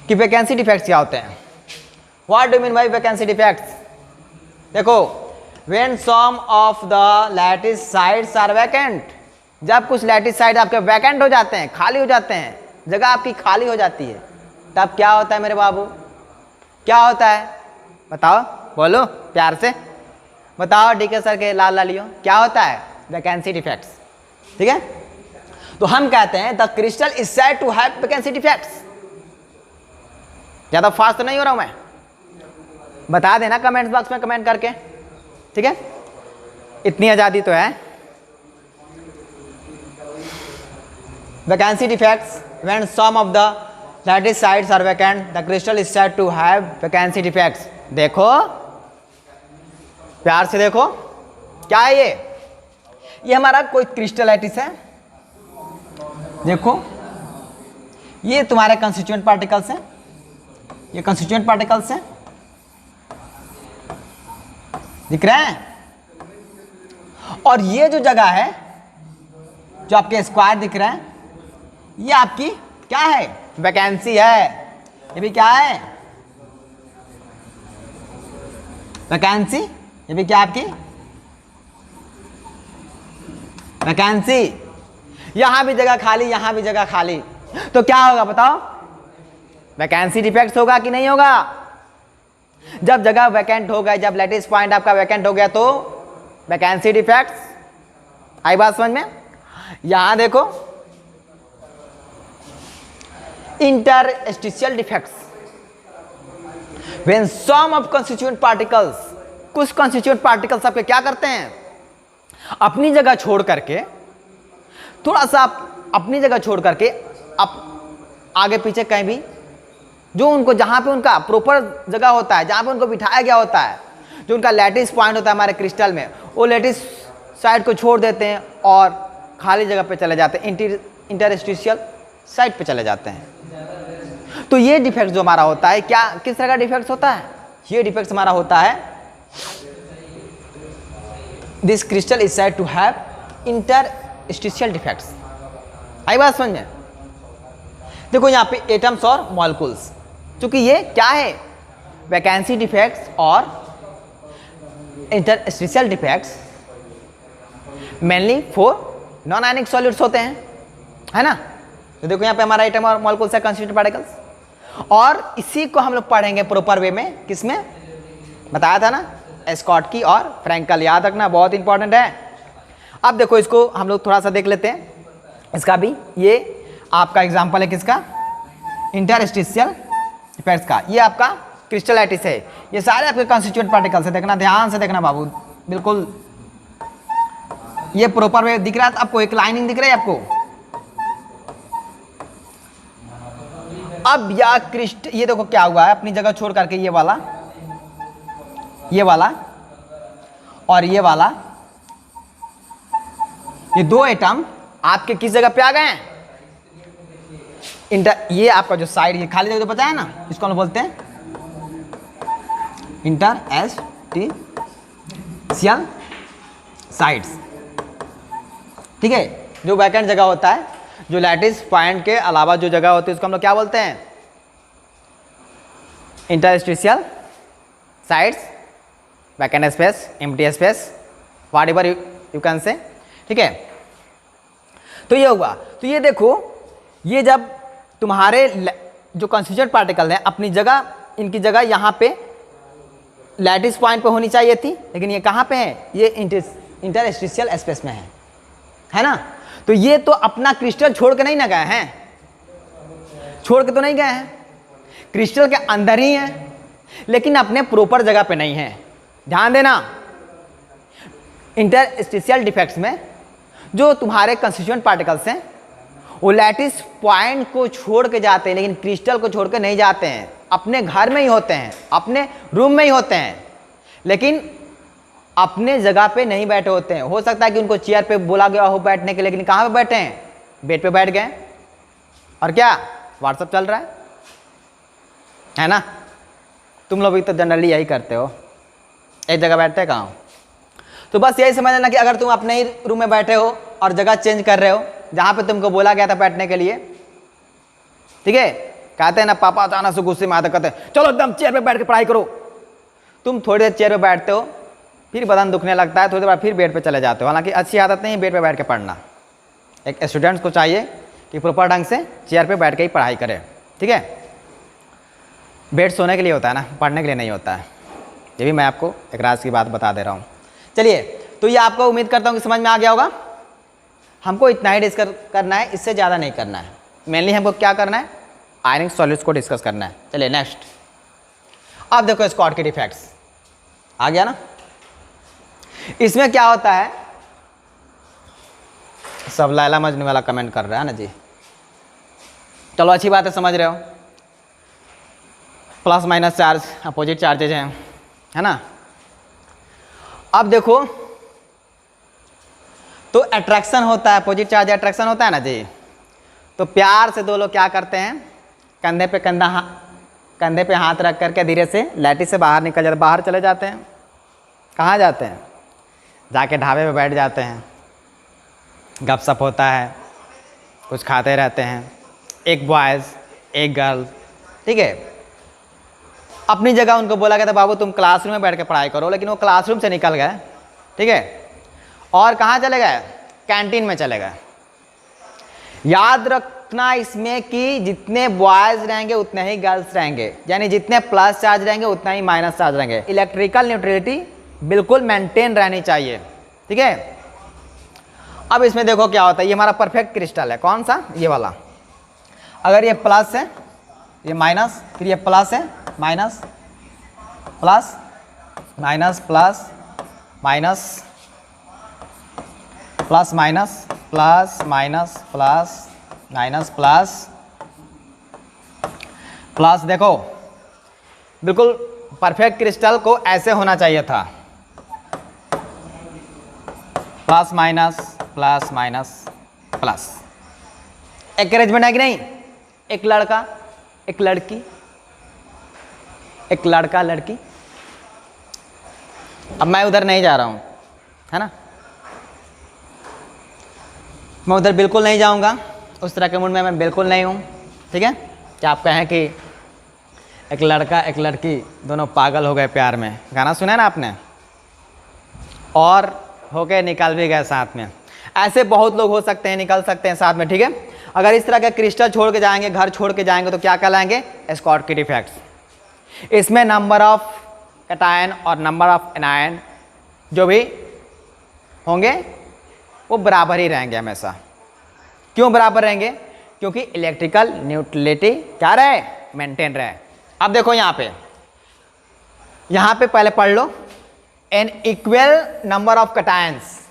कि वैकेंसी डिफेक्ट्स क्या होते हैं। What do mean by vacancy defects? देखो, when some of the lattice sides are vacant, जब कुछ लैटिस साइड आपके वैकेंट हो जाते हैं, खाली हो जाते हैं, जगह आपकी खाली हो जाती है, तब क्या होता है मेरे बाबू? क्या होता है बताओ, बोलो प्यार से बताओ। डीके सर के लाल लालियो, क्या होता है? वैकेंसी डिफेक्ट्स, ठीक है। तो हम कहते हैं the crystal is said to have vacancy defects. ज्यादा फास्ट तो नहीं हो रहा हूं मैं? बता देना कमेंट्स बॉक्स में कमेंट करके, ठीक है, इतनी आजादी तो है। Vacancy defects, when some of the lattice sides are vacant the crystal is said to have vacancy defects. देखो प्यार से देखो, क्या है ये हमारा कोई क्रिस्टल लैटिस है। देखो ये तुम्हारे कंस्टिट्यूएंट पार्टिकल्स हैं, ये कंस्टिट्यूएंट पार्टिकल्स हैं, दिख रहे हैं। और ये जो जगह है, जो आपके स्क्वायर दिख रहा है, ये आपकी क्या है? वैकेंसी है। ये भी क्या है? वैकेंसी। ये भी क्या आपकी? वैकेंसी। यहां भी जगह खाली, यहां भी जगह खाली, तो क्या होगा बताओ? वैकेंसी डिफेक्ट्स होगा कि नहीं होगा? जब जगह वैकेंट हो गया, जब लैटिस पॉइंट आपका वैकेंट हो गया, तो वैकेंसी डिफेक्ट्स। आई बात समझ में? यहां देखो interstitial defects, when some of constituent particles, कुछ कंस्टिट्यूएंट पार्टिकल्स आपके क्या करते हैं? अपनी जगह छोड़ करके, थोड़ा सा अपनी जगह छोड़ करके आप आगे पीछे कहीं भी, जो उनको जहां पे उनका प्रॉपर जगह होता है, जहां पे उनको बिठाया गया होता है, जो उनका लैटिस पॉइंट होता है हमारे क्रिस्टल में, वो लैटिस साइड को छोड़ देते हैं और खाली जगह पे चले जाते हैं, इंटरस्टिशियल साइड पे चले जाते हैं। तो ये डिफेक्ट जो हमारा होता है, क्या किस तरह का डिफेक्ट होता है? ये डिफेक्ट हमारा होता है, this crystal is said to have interstitial defects. आई बात समझ में? देखो यहाँ पे एटम्स और मॉलिक्यूल्स, क्योंकि ये क्या है? वैकेंसी डिफेक्ट्स और interstitial defects mainly for non ionic solids होते हैं, है ना। तो देखो यहाँ पे हमारा एटम और मॉलिक्यूल्स है, कंस्टिट्यूएंट पार्टिकल्स, और इसी को हम लोग पढ़ेंगे प्रॉपर वे में। किसमें बताया था ना? स्कॉटकी और फ्रैंकल, याद रखना, बहुत इंपॉर्टेंट है। अब देखो इसको हम लोग थोड़ा सा देख लेते हैं, इसका भी। ये आपका एग्जाम्पल है किसका? इंटरस्टिशियल डिफेक्ट्स का। ये आपका क्रिस्टल लैटिस है, ये सारे आपके कंस्टिट्यूएंट पार्टिकल्स है। देखना, ध्यान से देखना बाबू, बिल्कुल ये प्रॉपर वे दिख रहा है आपको, एक लाइनिंग दिख रही है आपको। अब या ये देखो क्या हुआ है, अपनी जगह छोड़ करके ये वाला और ये वाला, ये दो एटम आपके किस जगह पे आ गए हैं? ये आपका जो साइड, ये खाली जगह पता है ना, इसको हम बोलते हैं इंटरस्टिशियल साइड्स, ठीक है। जो वैकेंट जगह होता है, जो लैटिस पॉइंट के अलावा जो जगह होती है, उसको हम लोग क्या बोलते हैं? Interstitial sides, vacant space, empty space, what ever you can say, ठीक है। तो ये होगा। तो ये देखो, ये जब तुम्हारे जो कंस्टिट्यूएंट पार्टिकल हैं अपनी जगह, इनकी जगह यहाँ पे लैटिस पॉइंट पे होनी चाहिए थी, लेकिन ये कहाँ पे है? ये इंटरस्टिशियल स्पेस में है ना। तो ये तो अपना क्रिस्टल छोड़ के नहीं ना गए हैं, छोड़ के तो नहीं गए हैं, क्रिस्टल के अंदर ही हैं, लेकिन अपने प्रॉपर जगह पे नहीं है। ध्यान देना, इंटरस्टिशियल डिफेक्ट्स में जो तुम्हारे कंस्टिट्यूएंट पार्टिकल्स हैं वो लैटिस पॉइंट को छोड़ के जाते हैं, लेकिन क्रिस्टल को छोड़ के नहीं जाते हैं। अपने घर में ही होते हैं, अपने रूम में ही होते हैं, लेकिन अपने जगह पे नहीं बैठे होते हैं। हो सकता है कि उनको चेयर पे बोला गया हो बैठने के लिए, लेकिन कहाँ पे बैठे हैं? बेड पे बैठ गए। और क्या व्हाट्सएप चल रहा है ना? तुम लोग भी तो जनरली यही करते हो, एक जगह बैठते कहाँ हो। तो बस यही समझ लेना कि अगर तुम अपने ही रूम में बैठे हो और जगह चेंज कर रहे हो जहाँ पे तुमको बोला गया था बैठने के लिए, ठीक है, कहते हैं ना पापा अचानक से गुस्से में आते, कहते हैं चलो एकदम चेयर पे बैठ के पढ़ाई करो। तुम थोड़ी देर चेयर पे बैठते हो, फिर बदन दुखने लगता है, थोड़ी देर बाद फिर बेड पे चले जाते हो। हालांकि अच्छी आदत नहीं बेड पे बैठ के पढ़ना। एक स्टूडेंट्स को चाहिए कि प्रॉपर ढंग से चेयर पे बैठ के ही पढ़ाई करे, ठीक है। बेड सोने के लिए होता है ना, पढ़ने के लिए नहीं होता है। ये भी मैं आपको एक राज की बात बता दे रहा हूँ। चलिए, तो ये आपको उम्मीद करता हूँ कि समझ में आ गया होगा। हमको इतना ही डिस्कस करना है, इससे ज़्यादा नहीं करना है। मेनली हमको क्या करना है? आयनिक सॉलिड्स को डिस्कस करना है। चलिए नेक्स्ट, अब देखो स्कॉटकी इफेक्ट्स आ गया ना। इसमें क्या होता है, सब लैला मजनू वाला कमेंट कर रहा है ना जी। चलो अच्छी बात है, समझ रहे हो। Plus minus charge opposite charges हैं, है ना। अब देखो, तो अट्रैक्शन होता है, अपोजिट चार्ज अट्रैक्शन होता है ना जी। तो प्यार से दो लोग क्या करते हैं, कंधे पे हाथ रख करके धीरे से लैटिस से बाहर निकल जाते, बाहर चले जाते हैं। कहाँ जाते हैं? जाके ढाबे पे बैठ जाते हैं, गपशप होता है, कुछ खाते रहते हैं। एक बॉयज़ एक गर्ल, ठीक है। अपनी जगह उनको बोला गया था बाबू तुम क्लासरूम में बैठ के पढ़ाई करो, लेकिन वो क्लासरूम से निकल गए, ठीक है, और कहाँ चले गए? कैंटीन में चले गए। याद रखना इसमें कि जितने बॉयज़ रहेंगे उतने ही गर्ल्स रहेंगे, यानी जितने प्लस चार्ज रहेंगे उतना ही माइनस चार्ज रहेंगे। इलेक्ट्रिकल न्यूट्रलिटी बिल्कुल मेंटेन रहनी चाहिए, ठीक है। अब इसमें देखो क्या होता है, ये हमारा परफेक्ट क्रिस्टल है, कौन सा? ये वाला। अगर ये प्लस है, ये माइनस, फिर ये प्लस है, minus plus minus plus minus plus minus plus minus plus minus plus plus, देखो बिल्कुल परफेक्ट क्रिस्टल को ऐसे होना चाहिए था, plus minus plus minus plus. एक अरेंजमेंट है कि नहीं? एक लड़का एक लड़की, एक लड़का लड़की। अब मैं उधर नहीं जा रहा हूँ, है ना, मैं उधर बिल्कुल नहीं जाऊँगा, उस तरह के मूड में मैं बिल्कुल नहीं हूँ, ठीक है। क्या आप कहें कि एक लड़का एक लड़की दोनों पागल हो गए प्यार में, गाना सुना है ना आपने, और होके निकल भी गए साथ में। ऐसे बहुत लोग हो सकते हैं, निकल सकते हैं साथ में, ठीक है। अगर इस तरह के क्रिस्टल छोड़ के जाएंगे, घर छोड़ के जाएंगे, तो क्या कहलाएंगे? Schottky effects. इसमें नंबर ऑफ कैटायन और नंबर ऑफ एनायन जो भी होंगे वो बराबर ही रहेंगे हमेशा। क्यों बराबर रहेंगे? क्योंकि इलेक्ट्रिकल न्यूट्रलिटी क्या रहे? मेंटेन रहे। अब देखो यहाँ पे पहले पढ़ लो, an equal number of cations.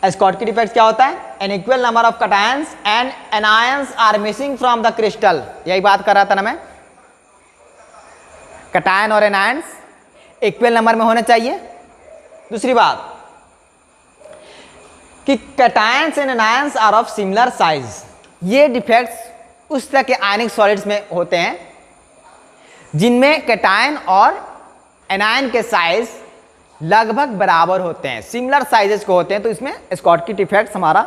Schottky effect क्या होता है? An equal number of cations and anions are missing from the crystal. यही बात कर रहा था ना मैं, कैटायन और एनायंस इक्वल नंबर में होने चाहिए। दूसरी बात कि cations and anions are of similar size. ये डिफेक्ट्स उस तरह के आयनिक सॉलिड्स में होते हैं जिनमें कैटायन और एनायन के साइज लगभग बराबर होते हैं, सिमिलर साइजेस को होते हैं, तो इसमें स्कॉटकी इफेक्ट हमारा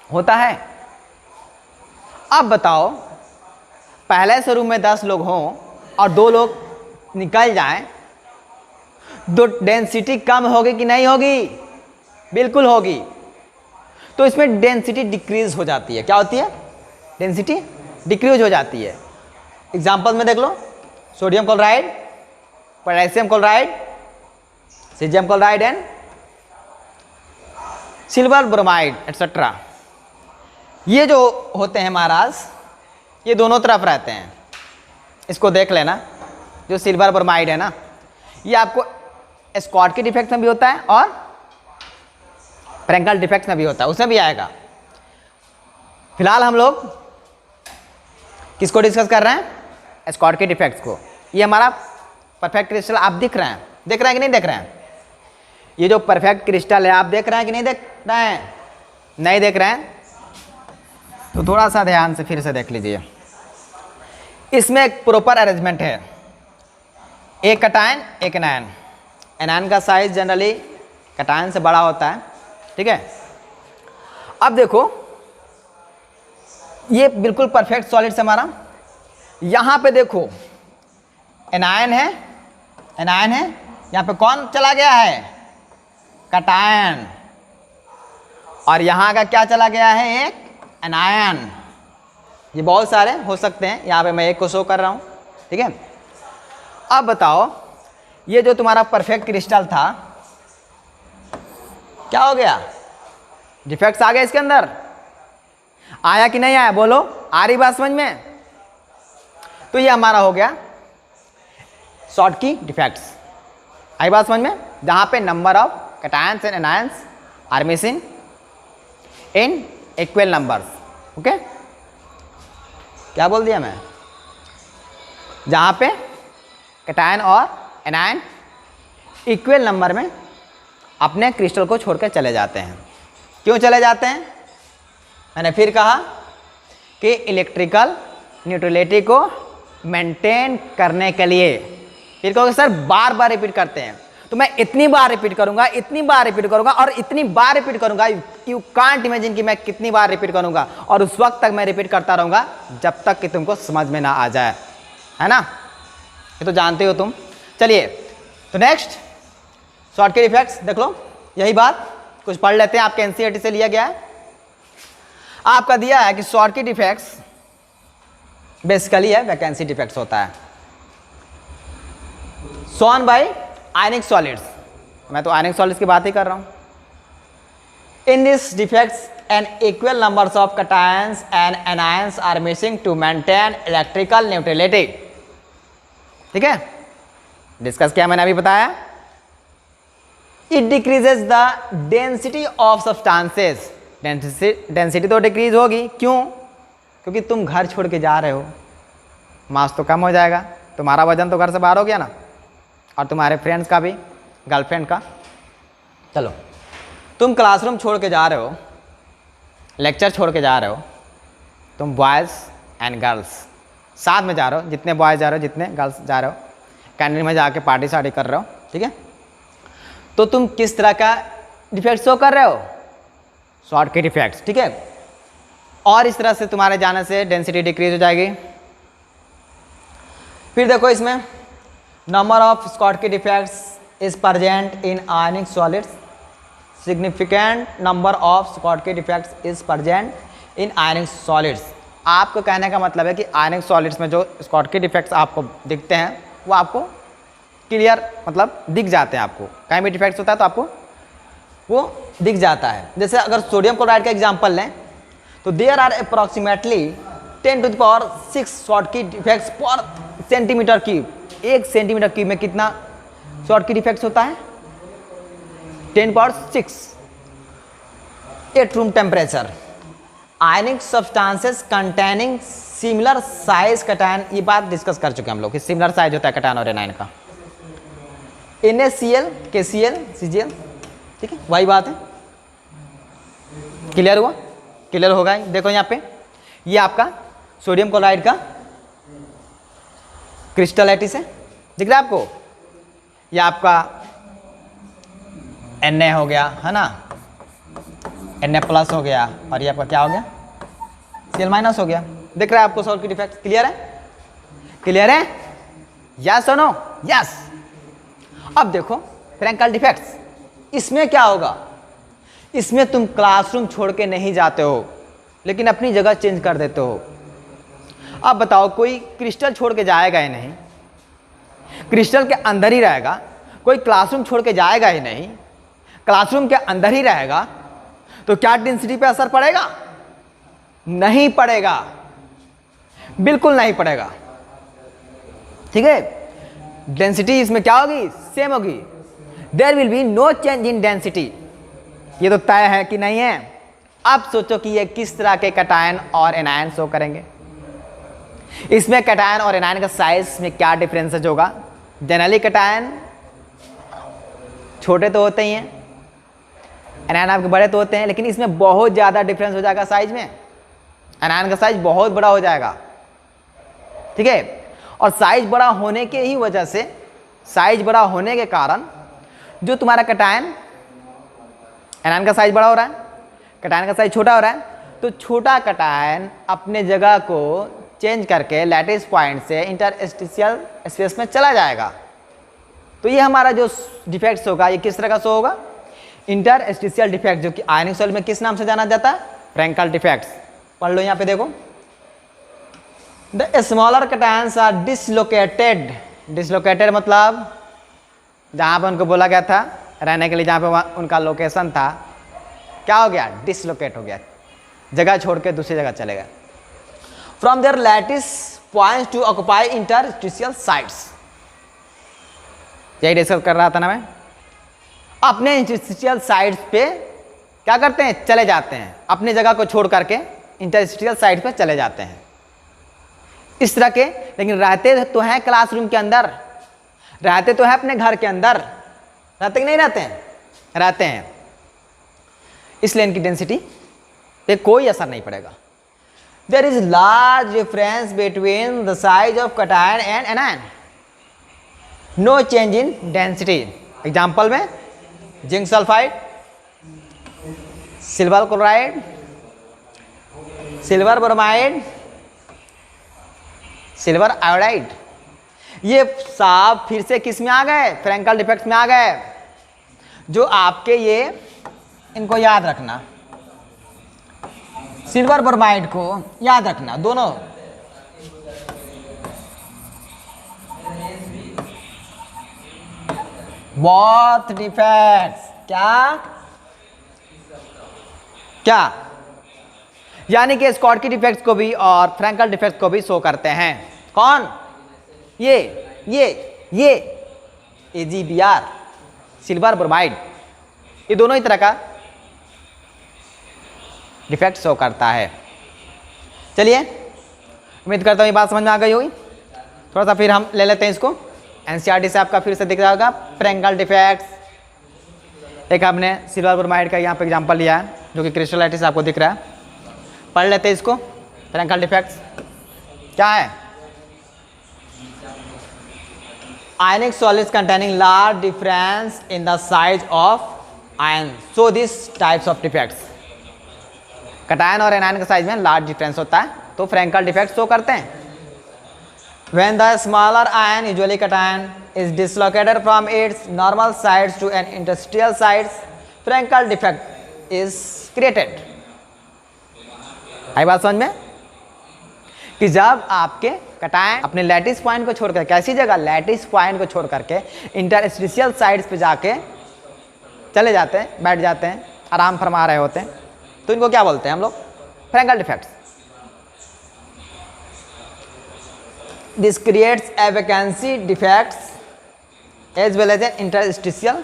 होता है। अब बताओ, पहले से रूम में 10 लोग हों और 2 लोग निकल जाएं, तो डेंसिटी कम होगी कि नहीं होगी? बिल्कुल होगी। तो इसमें डेंसिटी डिक्रीज हो जाती है। क्या होती है? डेंसिटी डिक्रीज हो जाती है। एग्जाम्पल में देख लो, sodium chloride, potassium chloride, caesium chloride and silver bromide etcetera. ये जो होते हैं महाराज, ये दोनों तरफ रहते हैं। इसको देख लेना, जो सिल्वर ब्रोमाइड है ना, ये आपको स्कॉटकी इफेक्ट में भी होता है और फ्रैंकल डिफेक्ट्स में भी होता है, उसमें भी आएगा। फिलहाल हम लोग किसको डिस्कस कर रहे हैं? स्कॉटकी डिफेक्ट्स को। ये हमारा परफेक्ट क्रिस्टल आप दिख रहे हैं, देख रहे हैं कि नहीं देख रहे हैं? ये जो परफेक्ट क्रिस्टल है आप देख रहे हैं कि नहीं देख रहे हैं? नहीं देख रहे हैं तो थोड़ा सा ध्यान से फिर से देख लीजिए। इसमें एक प्रॉपर अरेंजमेंट है, एक कटायन एक एनायन। एनायन का साइज जनरली कटायन से बड़ा होता है, ठीक है। अब देखो ये बिल्कुल परफेक्ट सॉलिड से हमारा, यहाँ पे देखो एनायन है, एनायन है, यहाँ पे कौन चला गया है? कटायन। और यहाँ का क्या चला गया है? एक एनायन। ये बहुत सारे हो सकते हैं, यहाँ पे मैं एक को शो कर रहा हूँ, ठीक है। अब बताओ ये जो तुम्हारा परफेक्ट क्रिस्टल था क्या हो गया? डिफेक्ट्स आ गए इसके अंदर, आया कि नहीं आया? बोलो, आ रही बात समझ में? तो ये हमारा हो गया शॉटकी डिफेक्ट्स। आई बात समझ में? जहाँ पे number of cations and anions are missing in equal numbers. Okay, क्या बोल दिया मैं? जहाँ पे कैटायन और एनायन इक्वल नंबर में अपने क्रिस्टल को छोड़कर चले जाते हैं। क्यों चले जाते हैं? मैंने फिर कहा कि इलेक्ट्रिकल न्यूट्रलिटी को मेंटेन करने के लिए। फिर कहोगे सर बार बार रिपीट करते हैं, तो मैं इतनी बार रिपीट करूंगा, इतनी बार रिपीट करूंगा और इतनी बार रिपीट करूंगा, यू कांट इमेजिन कि मैं कितनी बार रिपीट करूंगा। और उस वक्त तक मैं रिपीट करता रहूंगा जब तक कि तुमको समझ में ना आ जाए, है ना? ये तो जानते हो तुम। चलिए तो नेक्स्ट शॉटकी डिफेक्ट्स देख लो। यही बात कुछ पढ़ लेते हैं, आपके एनसीईआरटी से लिया गया है। आपका दिया है कि शॉटकी डिफेक्ट्स बेसिकली है वैकेंसी डिफेक्ट्स होता है शोन बाय आयनिक सॉलिड्स। मैं तो आयनिक सॉलिड्स की बात ही कर रहा हूं। In this defects an equal numbers of cations and anions are missing to maintain electrical neutrality. ठीक है, डिस्कस किया मैंने अभी बताया। It decreases the density of substances. Density तो डिक्रीज होगी, क्यों? क्योंकि तुम घर छोड़ के जा रहे हो, मास तो कम हो जाएगा, तुम्हारा वजन तो घर से बाहर हो गया ना, और तुम्हारे फ्रेंड्स का भी, गर्लफ्रेंड का। चलो तुम क्लासरूम छोड़ के जा रहे हो, लेक्चर छोड़ के जा रहे हो, तुम बॉयज़ एंड गर्ल्स साथ में जा रहे हो, जितने बॉयज़ जा रहे हो जितने गर्ल्स जा रहे हो, कैंटीन में जाके पार्टी शार्टी कर रहे हो, ठीक है। तो तुम किस तरह का डिफेक्ट शो कर रहे हो? शॉटकी डिफेक्ट्स, ठीक है। और इस तरह से तुम्हारे जाने से डेंसिटी डिक्रीज हो जाएगी। फिर देखो इसमें number of Schottky defects is present in ionic solids. Significant number of Schottky defects is present in ionic solids. आपको कहने का मतलब है कि आयनिक सॉलिड्स में जो शॉटकी डिफेक्ट्स आपको दिखते हैं वो आपको क्लियर मतलब दिख जाते हैं। आपको कहीं भी डिफेक्ट्स होता है तो आपको वो दिख जाता है। जैसे अगर सोडियम क्लोराइड का एग्जांपल लें तो there are approximately 10⁶ Schottky defects per centimetre cube. 1 centimetre cube में कितना शॉटकी डिफेक्ट्स होता है? 10⁶ at room temperature. Ionic substances containing similar size cation, ये बात डिस्कस कर चुके हैं हम लोग कि सिमिलर साइज होता है कैटायन और एनायन का। NaCl, KCl, CgL, ठीक है, वही बात है। क्लियर हुआ? क्लियर होगा। देखो यहाँ पे ये आपका सोडियम क्लोराइड का क्रिस्टल लैटिस है, दिख रहा है आपको? ये आपका Na हो गया, है ना, Na+ हो गया, और ये आपका क्या हो गया? Cl- हो गया। दिख रहा है आपको शॉटकी डिफेक्ट? क्लियर है? क्लियर है? यस और नो? यस। अब देखो फ्रैंकल डिफेक्ट्स, इसमें क्या होगा? इसमें तुम क्लासरूम छोड़ के नहीं जाते हो, लेकिन अपनी जगह चेंज कर देते हो। अब बताओ कोई क्रिस्टल छोड़ के जाएगा ही नहीं, क्रिस्टल के अंदर ही रहेगा। कोई क्लासरूम छोड़ के जाएगा ही नहीं, क्लासरूम के अंदर ही रहेगा, तो क्या डेंसिटी पे असर पड़ेगा? नहीं पड़ेगा, बिल्कुल नहीं पड़ेगा। ठीक है, डेंसिटी इसमें क्या होगी? सेम होगी। There will be no change in density. ये तो तय है कि नहीं है। अब सोचो कि ये किस तरह के कैटायन और एनायन शो करेंगे। इसमें कैटायन और एनायन का साइज में क्या डिफरेंसेज होगा। जनरली कैटायन छोटे तो होते ही हैं, एनायन आपके बड़े तो होते हैं, लेकिन इसमें बहुत ज़्यादा डिफरेंस हो जाएगा साइज में। एनायन का साइज बहुत बड़ा हो जाएगा, ठीक है। और साइज बड़ा होने के ही वजह से, साइज बड़ा होने के कारण जो तुम्हारा कैटायन, एनायन का साइज बड़ा हो रहा है, कैटायन का साइज छोटा हो रहा है, तो छोटा कैटायन अपने जगह को चेंज करके लैटिस पॉइंट से इंटरस्टिशियल स्पेस में चला जाएगा। तो ये हमारा जो डिफेक्ट्स होगा ये किस तरह का शो होगा, इंटरस्टिशियल डिफेक्ट, जो कि आयनिक सॉलिड में किस नाम से जाना जाता है, फ्रैंकल डिफेक्ट्स। पढ़ लो यहाँ पे देखो, the smaller cations are dislocated. Dislocated मतलब जहाँ पर उनको बोला गया था रहने के लिए, जहाँ पे उनका लोकेशन था, क्या हो गया, डिसलोकेट हो गया, जगह छोड़ के दूसरी जगह चले गए। From there lattice points to occupy interstitial sites, यही डिस्कस कर रहा था ना मैं। अपने इंटरस्टिशियल साइट्स पे क्या करते हैं, चले जाते हैं, अपनी जगह को छोड़ करके इंटरस्टिशियल साइट्स पे चले जाते हैं इस तरह के। लेकिन रहते तो हैं क्लासरूम के अंदर, रहते तो हैं अपने घर के अंदर, रहते कि नहीं रहते हैं, रहते हैं, इसलिए इनकी डेंसिटी पे कोई असर नहीं पड़ेगा। There is large difference between the size of cation and anion, no change in density. Example में zinc sulphide, silver chloride, silver bromide, silver iodide, ये सब फिर से किस में आ गए, फ्रैंकल डिफेक्ट्स में आ गए। जो आपके ये, इनको याद रखना, सिल्वर ब्रोमाइड को याद रखना, दोनों बहुत डिफेक्ट्स, क्या यानी कि स्कॉटकी डिफेक्ट्स को भी और फ्रैंकल डिफेक्ट्स को भी शो करते हैं। कौन, ये AgBr, सिल्वर ब्रोमाइड, ये दोनों ही तरह का डिफेक्ट शो करता है। चलिए, उम्मीद करता हूँ ये बात समझ में आ गई होगी। थोड़ा सा फिर हम ले लेते हैं इसको, एनसीईआरटी से आपका फिर से दिख रहा होगा फ्रैंकल डिफेक्ट्स। एक आपने सिल्वर ब्रोमाइड का यहाँ पे एग्जांपल लिया है जो कि क्रिस्टलाइटिस आपको दिख रहा है, पढ़ लेते हैं इसको। फ्रैंकल डिफेक्ट्स क्या है, आयनिक solids containing large difference in the size of ion, so this types of defects. Cation और एनायन के साइज में लार्ज डिफरेंस होता है तो फ्रैंकल डिफेक्ट शो करते हैं। When the smaller ion, usually cation, is dislocated from its normal sites to an interstitial sites, Frankel defect is created. आई बात समझ में कि जब आपके कैटायन अपने लैटिस पॉइंट को छोड़कर, कैसी जगह, लैटिस पॉइंट को छोड़ करके इंटरस्टिशियल साइड्स पे जाके चले जाते हैं, बैठ जाते हैं, आराम फरमा रहे होते हैं, तो इनको क्या बोलते हैं हम लोग, Frenkel defects. This creates a vacancy defects as well as an interstitial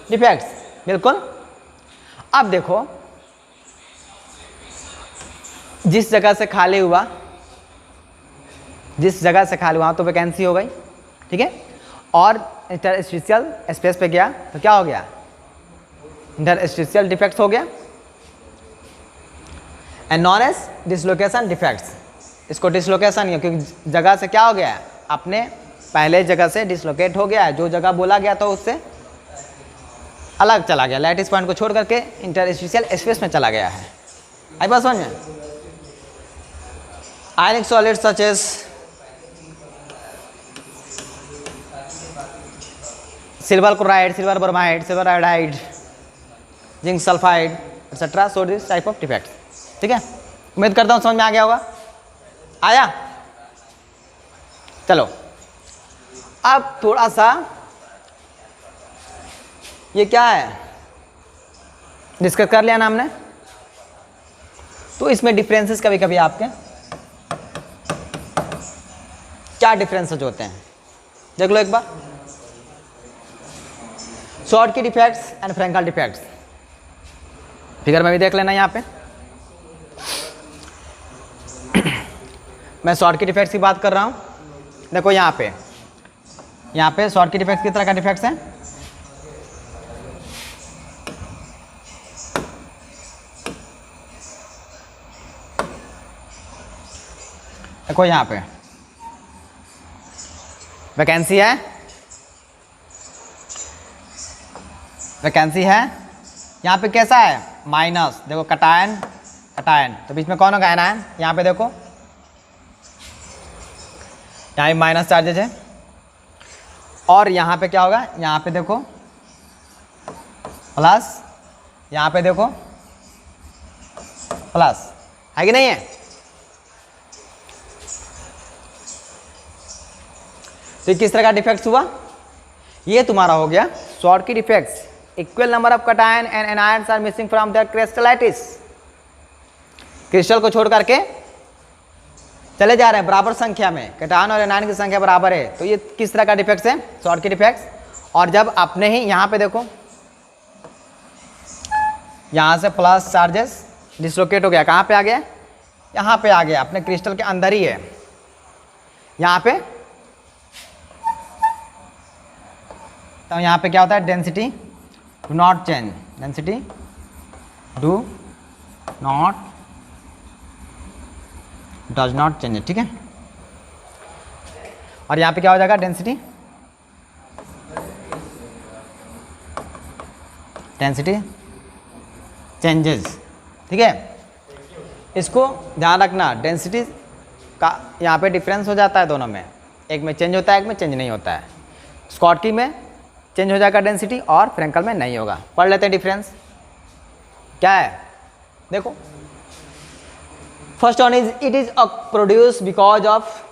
defects। बिल्कुल। अब देखो, जिस जगह से खाली हुआ, जिस जगह से खाली हुआ तो वैकेंसी हो गई, ठीक है, और इंटरस्टिशियल स्पेस पे गया तो क्या हो गया, इंटरस्टिशियल डिफेक्ट्स हो गया, and known as dislocation defects. इसको डिसलोकेशन है क्योंकि जगह से क्या हो गया है, अपने पहले जगह से डिसलोकेट हो गया है, जो जगह बोला गया था उससे अलग चला गया, लैटिस पॉइंट को छोड़ करके इंटरस्टिशियल स्पेस में चला गया है। आई बात समझ में। Ionic solids such as silver chloride, silver bromide, silver iodide, zinc sulphide etcetera, so this type of defects. ठीक है, उम्मीद करता हूँ समझ में आ गया होगा। आया, चलो अब थोड़ा सा ये क्या है डिस्कस कर लिया ना हमने, तो इसमें डिफरेंसेस कभी कभी आपके क्या डिफरेंसेस होते हैं देख लो एक बार। Schottky defects and Frenkel defects. Figure में भी देख लेना यहाँ पे। मैं शॉर्टकट इफेक्ट्स की बात कर रहा हूँ। देखो यहाँ पे शॉर्टकट इफेक्ट्स किस तरह का डिफेक्ट्स हैं। देखो यहाँ पे वैकेंसी है, यहाँ पे कैसा है माइनस, देखो कटायन, तो बीच में कौन होगा एनायन। यहाँ पे देखो यहाँ माइनस चार्जेज है, और यहाँ पे क्या होगा, यहाँ पे देखो प्लस, यहाँ पे देखो प्लस, है कि नहीं है। तो किस तरह का डिफेक्ट्स हुआ, ये तुम्हारा हो गया shortcut effects. Equal number of cation and anions are missing from their crystallites. Crystal को छोड़ करके चले जा रहे हैं बराबर संख्या में, कटायन और एनायन की संख्या बराबर है। तो ये किस तरह का डिफेक्ट्स है, शॉर्टकट इफेक्ट्स। और जब अपने ही यहाँ पे देखो, यहाँ से प्लस चार्जेस डिसलोकेट हो गया, कहाँ पे आ गया, यहाँ पे आ गया, अपने क्रिस्टल के अंदर ही है। यहाँ पे तो यहाँ पे क्या होता है, density do not change, density do not does not change, ठीक है। और यहाँ पे क्या हो जाएगा, डेंसिटी चेंजेस, ठीक है। इसको ध्यान रखना, डेंसिटी का यहाँ पे डिफरेंस हो जाता है दोनों में, एक में चेंज होता है, एक में चेंज नहीं होता है। स्कॉटकी में चेंज हो जाएगा डेंसिटी और फ्रैंकल में नहीं होगा। पढ़ लेते हैं डिफरेंस क्या है। देखो first one is it is produce because of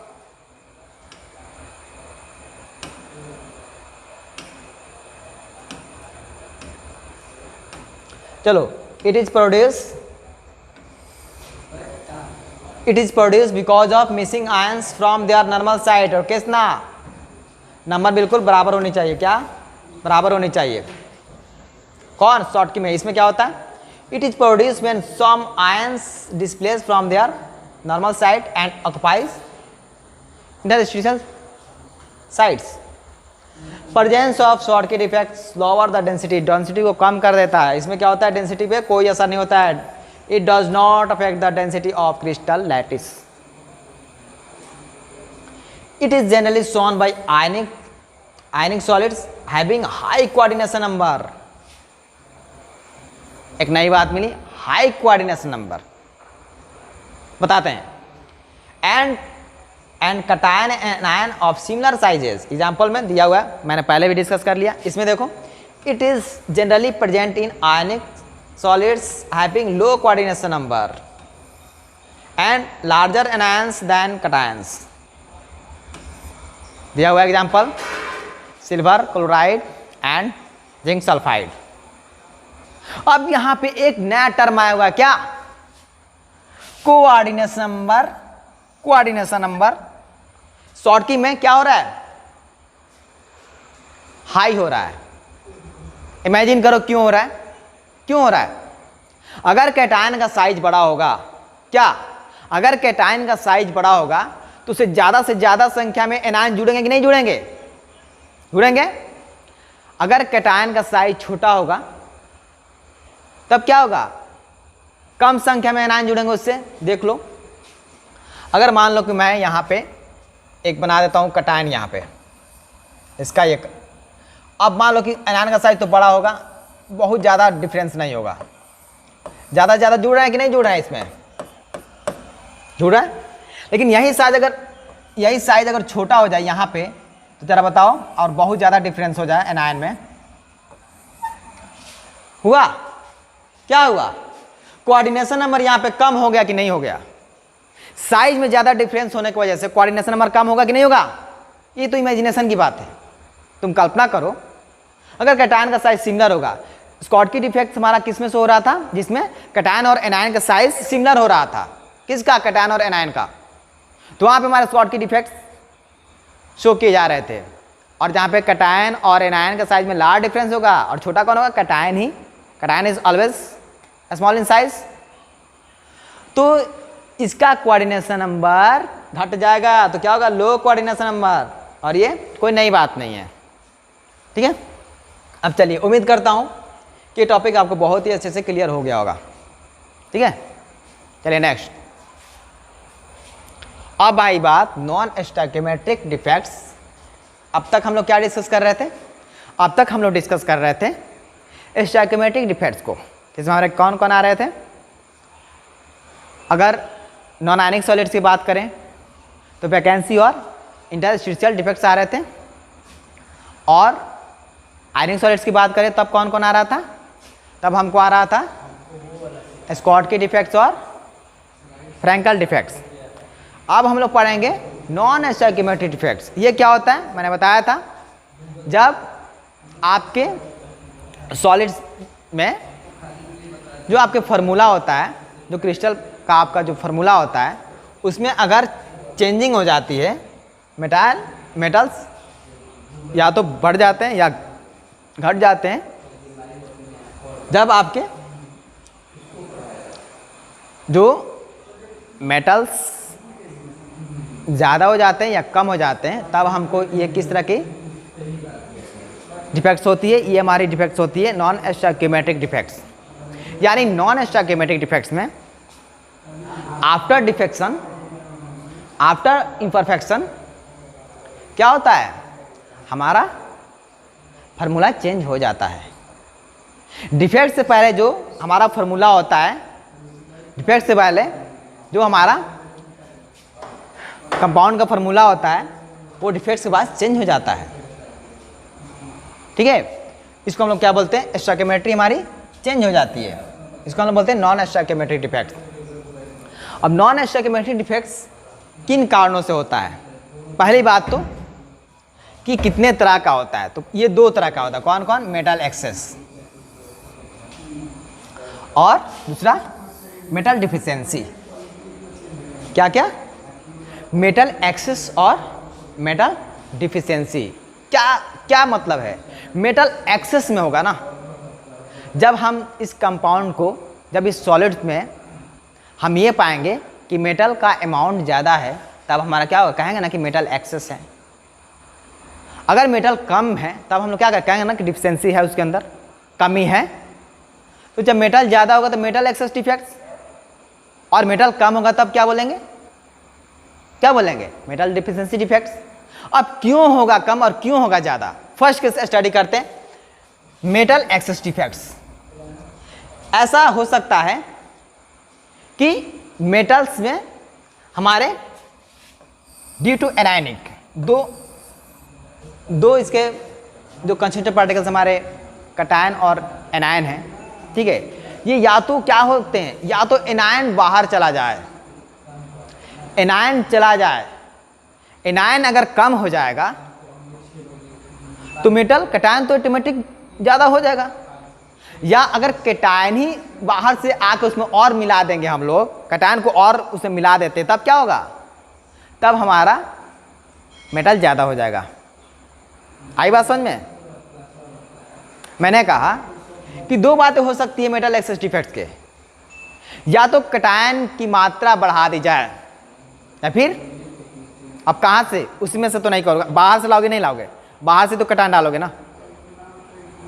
it is produce because of missing ions from there normal site. और कितना नंबर बिल्कुल बराबर होनी चाहिए, क्या बराबर होनी चाहिए। कौन शॉर्टकट में, इसमें क्या होता है, it is produce when some ions displace from there normal site and occupies interstitial sites. Presence of Schottky defects lower the density, density को कम कर देता है। इसमें क्या होता है, डेंसिटी पे कोई असर नहीं होता है। It does not affect the density of crystal lattice. It is generally shown by ionic solids having high coordination number. एक नई बात मिली, हाई कोऑर्डिनेशन नंबर बताते हैं। And cation and ion of similar sizes, example में दिया हुआ है, मैंने पहले भी डिस्कस कर लिया। इसमें देखो it is generally present in ionic solids having low coordination number and larger anions than cations. दिया हुआ example silver chloride and zinc sulphide. अब यहां पे एक नया टर्म आया हुआ है, क्या, कोऑर्डिनेशन नंबर। शॉर्टकी में क्या हो रहा है, हाई हो रहा है। इमेजिन करो क्यों हो रहा है, अगर कैटायन का साइज बड़ा होगा, क्या, अगर कैटायन का साइज बड़ा होगा तो उसे ज्यादा से ज्यादा संख्या में एनायन जुड़ेंगे कि नहीं जुड़ेंगे। अगर कैटायन का साइज छोटा होगा तब क्या होगा, कम संख्या में एनायन जुड़ेंगे उससे। देख लो, अगर मान लो कि मैं यहाँ पे एक बना देता हूँ कैटायन, यहाँ पे इसका एक, अब मान लो कि एनायन का साइज तो बड़ा होगा, बहुत ज़्यादा डिफरेंस नहीं होगा, ज़्यादा से ज़्यादा जुड़ रहा है कि नहीं जुड़ रहा है, इसमें जुड़ रहा है। लेकिन यही साइज अगर छोटा हो जाए यहाँ पे, तो जरा बताओ, और बहुत ज़्यादा डिफरेंस हो जाए एनायन में, हुआ क्या हुआ, कोऑर्डिनेशन नंबर यहाँ पे कम हो गया कि नहीं हो गया। साइज में ज़्यादा डिफरेंस होने की वजह से कोऑर्डिनेशन नंबर कम होगा कि नहीं होगा। ये तो इमेजिनेशन की बात है, तुम कल्पना करो अगर कैटायन का साइज सिमिलर होगा। शॉर्टकट इफेक्ट हमारा किस में से हो रहा था, जिसमें कैटायन और एनायन का साइज सिमिलर हो रहा था। किसका, कैटायन और एनायन का। तो वहाँ पे हमारे शॉर्टकट इफेक्ट शो किए जा रहे थे। और जहाँ पे कैटायन और एनायन का साइज में लार्ज डिफरेंस होगा और छोटा कौन होगा, cation is always small in size, तो इसका कोऑर्डिनेशन नंबर घट जाएगा, तो क्या होगा, लो कोऑर्डिनेशन नंबर, और ये कोई नई बात नहीं है। ठीक है, अब चलिए, उम्मीद करता हूँ कि टॉपिक आपको बहुत ही अच्छे से क्लियर हो गया होगा। ठीक है, चलिए नेक्स्ट। अब आई बात नॉन स्टोइकियोमेट्रिक डिफेक्ट्स। अब तक हम लोग क्या डिस्कस कर रहे थे, अब तक हम लोग डिस्कस कर रहे थे स्टोइकियोमेट्रिक डिफेक्ट्स को। इसमें हमारे कौन कौन आ रहे थे, अगर नॉन आयनिक सॉलिड्स की बात करें तो वैकेंसी और इंटरस्टिशियल डिफेक्ट्स आ रहे थे, और आयनिक सॉलिड्स की बात करें तब कौन कौन आ रहा था, तब हमको आ रहा था स्कॉटकी डिफेक्ट्स और फ्रैंकल डिफेक्ट्स। अब हम लोग पढ़ेंगे नॉन स्टोइकियोमेट्रिक डिफेक्ट्स। ये क्या होता है, मैंने बताया था, जब आपके सॉलिड्स में जो आपके फार्मूला होता है, जो क्रिस्टल का आपका जो फार्मूला होता है, उसमें अगर चेंजिंग हो जाती है, मेटल्स या तो बढ़ जाते हैं या घट जाते हैं, जब आपके जो मेटल्स ज़्यादा हो जाते हैं या कम हो जाते हैं, तब हमको ये किस तरह की डिफेक्ट्स होती है, ये हमारी डिफेक्ट्स होती है नॉन स्टोइकियोमेट्रिक डिफेक्ट्स। यानी नॉन स्टोइकियोमेट्रिक डिफेक्ट्स में आफ्टर डिफेक्शन, आफ्टर इम्परफेक्शन क्या होता है, हमारा फार्मूला चेंज हो जाता है। डिफेक्ट से पहले जो हमारा फार्मूला होता है, डिफेक्ट से पहले जो हमारा कंपाउंड का फार्मूला होता है, वो डिफेक्ट के बाद चेंज हो जाता है। ठीक है, इसको हम लोग क्या बोलते हैं, स्टोइकियोमेट्री हमारी चेंज हो जाती है, इसको हम लोग बोलते हैं नॉन स्टोइकियोमेट्रिक डिफेक्ट्स। अब नॉन स्टोइकियोमेट्रिक डिफेक्ट्स किन कारणों से होता है, पहली बात तो कि कितने तरह का होता है, तो ये दो तरह का होता है, कौन कौन, मेटल एक्सेस और दूसरा मेटल डिफिशिएंसी। क्या क्या, मेटल एक्सेस और मेटल डिफिशिएंसी। क्या क्या मतलब है, मेटल एक्सेस में होगा ना, जब हम इस कंपाउंड को, जब इस सॉलिड में हम ये पाएंगे कि मेटल का अमाउंट ज़्यादा है, तब हमारा क्या होगा, कहेंगे ना कि मेटल एक्सेस है। अगर मेटल कम है तब हम लोग क्या कहेंगे ना कि डिफिशिएंसी है, उसके अंदर कमी है। तो जब मेटल ज़्यादा होगा तो मेटल एक्सेस डिफेक्ट्स, और मेटल कम होगा तब क्या बोलेंगे, क्या बोलेंगे, मेटल डिफिशिएंसी डिफेक्ट्स। अब क्यों होगा कम और क्यों होगा ज़्यादा, फर्स्ट केस स्टडी करते हैं, मेटल एक्सेस डिफेक्ट्स। ऐसा हो सकता है कि मेटल्स में हमारे ड्यू टू एनायनिक दो इसके जो कंस्टिट्यूटिव पार्टिकल्स हमारे कटायन और एनायन हैं, ठीक है, ये या तो क्या होते हैं, या तो एनायन बाहर चला जाए, एनायन चला जाए, एनायन अगर कम हो जाएगा तो मेटल कटायन तो ऑटोमेटिक ज़्यादा हो जाएगा, या अगर कटायन ही बाहर से आके उसमें और मिला देंगे, हम लोग कटायन को और उसमें मिला देते, तब क्या होगा, तब हमारा मेटल ज़्यादा हो जाएगा। आई बात समझ में, मैंने कहा कि दो बातें हो सकती है मेटल एक्सेस डिफेक्ट्स के, या तो कटायन की मात्रा बढ़ा दी जाए, या फिर अब कहाँ से, उसमें से तो नहीं करोगे, बाहर से लाओगे, नहीं लाओगे, बाहर से तो कटायन डालोगे ना,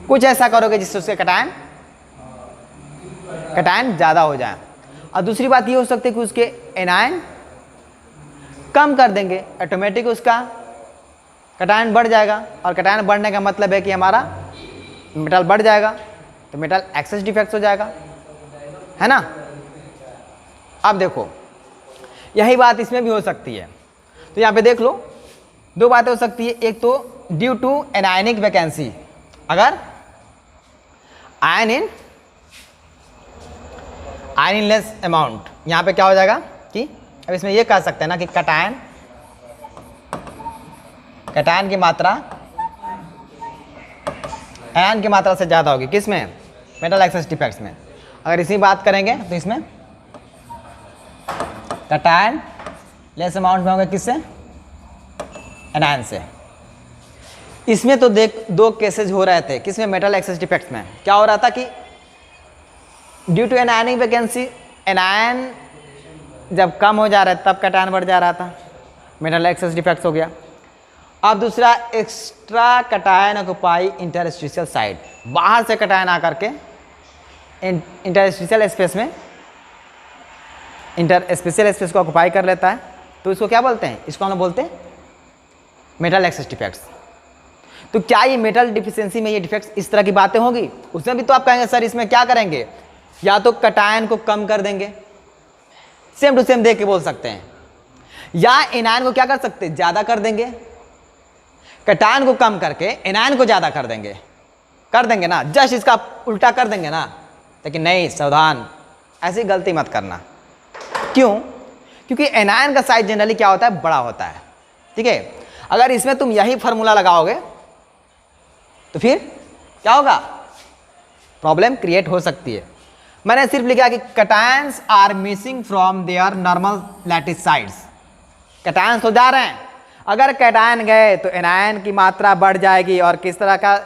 कुछ ऐसा करोगे जिससे उसके कटायन ज़्यादा हो जाए। और दूसरी बात ये हो सकती है कि उसके एनायन कम कर देंगे, ऑटोमेटिक उसका कटायन बढ़ जाएगा, और कटायन बढ़ने का मतलब है कि हमारा मेटल बढ़ जाएगा, तो मेटल एक्सेस डिफेक्ट्स हो जाएगा, है ना। अब देखो यही बात इसमें भी हो सकती है, तो यहाँ पे देख लो दो बातें हो सकती है, एक तो ड्यू टू एनायनिक वैकेंसी, अगर आयन इन लेस अमाउंट, यहाँ पे क्या हो जाएगा कि अब इसमें ये कह सकते हैं ना कि कटायन की मात्रा आयन की मात्रा से ज़्यादा होगी, किस में, मेटल एक्सेस डिफेक्ट्स में। अगर इसी बात करेंगे तो इसमें कटायन लेस अमाउंट में होगा, किससे, एनायन से। इसमें तो देख दो केसेज हो रहे थे, किसमें, मेटल एक्सेस डिफेक्ट्स में क्या हो रहा था कि due to anionic vacancy, anion जब कम हो जा रहा है तब कैटायन बढ़ जा रहा था, मेटल एक्सेस डिफेक्ट्स हो गया। अब दूसरा, extra cation occupy interstitial side, बाहर से कैटायन आकर के इंटरस्टिशियल स्पेस में इंटरस्पेशियल स्पेस को ऑक्युपाई कर लेता है, तो इसको क्या बोलते हैं? इसको हम लोग बोलते हैं मेटल एक्सेस डिफेक्ट्स। तो क्या ये मेटल डिफिशियंसी में ये डिफेक्ट्स इस तरह की बातें होगी? उसमें भी तो आप कहेंगे सर इसमें क्या करेंगे, या तो कैटायन को कम कर देंगे, सेम टू सेम देख के बोल सकते हैं, या एनायन को क्या कर सकते हैं? ज़्यादा कर देंगे। कैटायन को कम करके एनायन को ज़्यादा कर देंगे ना, जस्ट इसका उल्टा कर देंगे ना। लेकिन नहीं, सावधान, ऐसी गलती मत करना। क्यों? क्योंकि एनायन का साइज जनरली क्या होता है? बड़ा होता है, ठीक है। अगर इसमें तुम यही फार्मूला लगाओगे तो फिर क्या होगा? प्रॉब्लम क्रिएट हो सकती है। मैंने सिर्फ लिखा कि cations are missing from there normal lattice sides. Cations तो जा रहे हैं, अगर कैटायन गए तो एनायन की मात्रा बढ़ जाएगी, और किस तरह का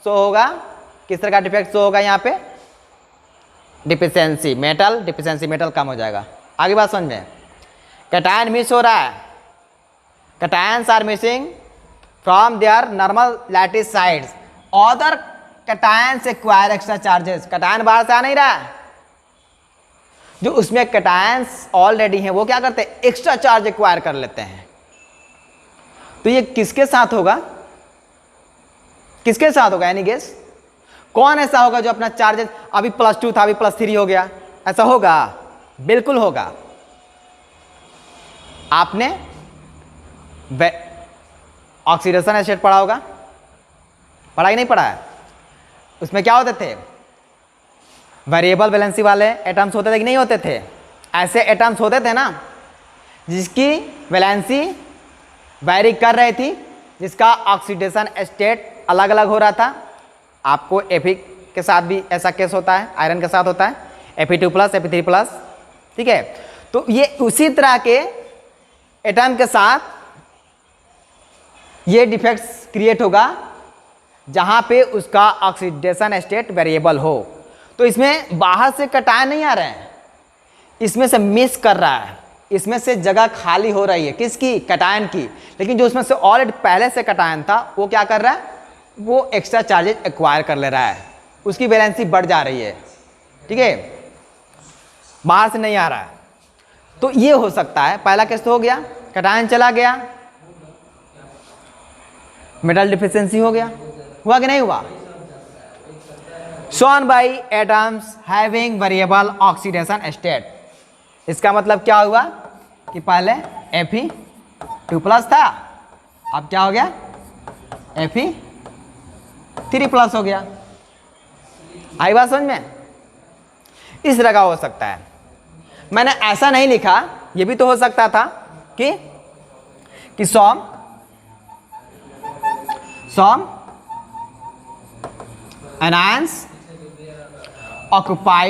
शो होगा, किस तरह का डिफेक्ट शो होगा? यहाँ पे डिफिशियंसी, मेटल डिफिशियंसी, मेटल कम हो जाएगा। आगे बात समझ में, कैटायन मिस हो रहा है, cations are missing from there normal lattice sides, other cations acquire extra charges. Cation बाहर से आ नहीं रहा है, जो उसमें कैटायंस ऑलरेडी हैं वो क्या करते हैं? एक्स्ट्रा चार्ज एक्वायर कर लेते हैं। तो ये किसके साथ होगा? किसके साथ होगा? Any guess? कौन ऐसा होगा जो अपना चार्जेस, अभी +2 था अभी +3 हो गया, ऐसा होगा? बिल्कुल होगा। आपने ऑक्सीडेशन स्टेट पढ़ा होगा, पढ़ा ही नहीं पढ़ा है? उसमें क्या होते थे? वेरिएबल वैलेंसी वाले एटम्स होते थे कि नहीं होते थे? ऐसे एटम्स होते थे ना जिसकी वैलेंसी वैरी कर रही थी, जिसका ऑक्सीडेशन स्टेट अलग अलग हो रहा था। आपको Fe के साथ भी ऐसा केस होता है, आयरन के साथ होता है Fe2+, Fe3+, ठीक है। तो ये उसी तरह के एटम के साथ ये डिफेक्ट्स क्रिएट होगा जहां पे उसका ऑक्सीडेशन स्टेट वेरिएबल हो। तो इसमें बाहर से कैटायन नहीं आ रहे हैं, इसमें से मिस कर रहा है, इसमें से जगह खाली हो रही है, किसकी? कैटायन की। लेकिन जो उसमें से ऑलरेडी पहले से कैटायन था वो क्या कर रहा है? वो एक्स्ट्रा चार्जेस एक्वायर कर ले रहा है, उसकी वैलेंसी बढ़ जा रही है, ठीक है, बाहर से नहीं आ रहा है। तो ये हो सकता है, पहला केस तो हो गया, कैटायन चला गया, मेटल डिफिशियंसी हो गया। हुआ कि नहीं हुआ? shown by atoms having variable oxidation state। इसका मतलब क्या हुआ कि पहले Fe2+ था, अब क्या हो गया? Fe3+ हो गया। आई बात समझ में? इस तरह का हो सकता है। मैंने ऐसा नहीं लिखा, ये भी तो हो सकता था कि some anions occupy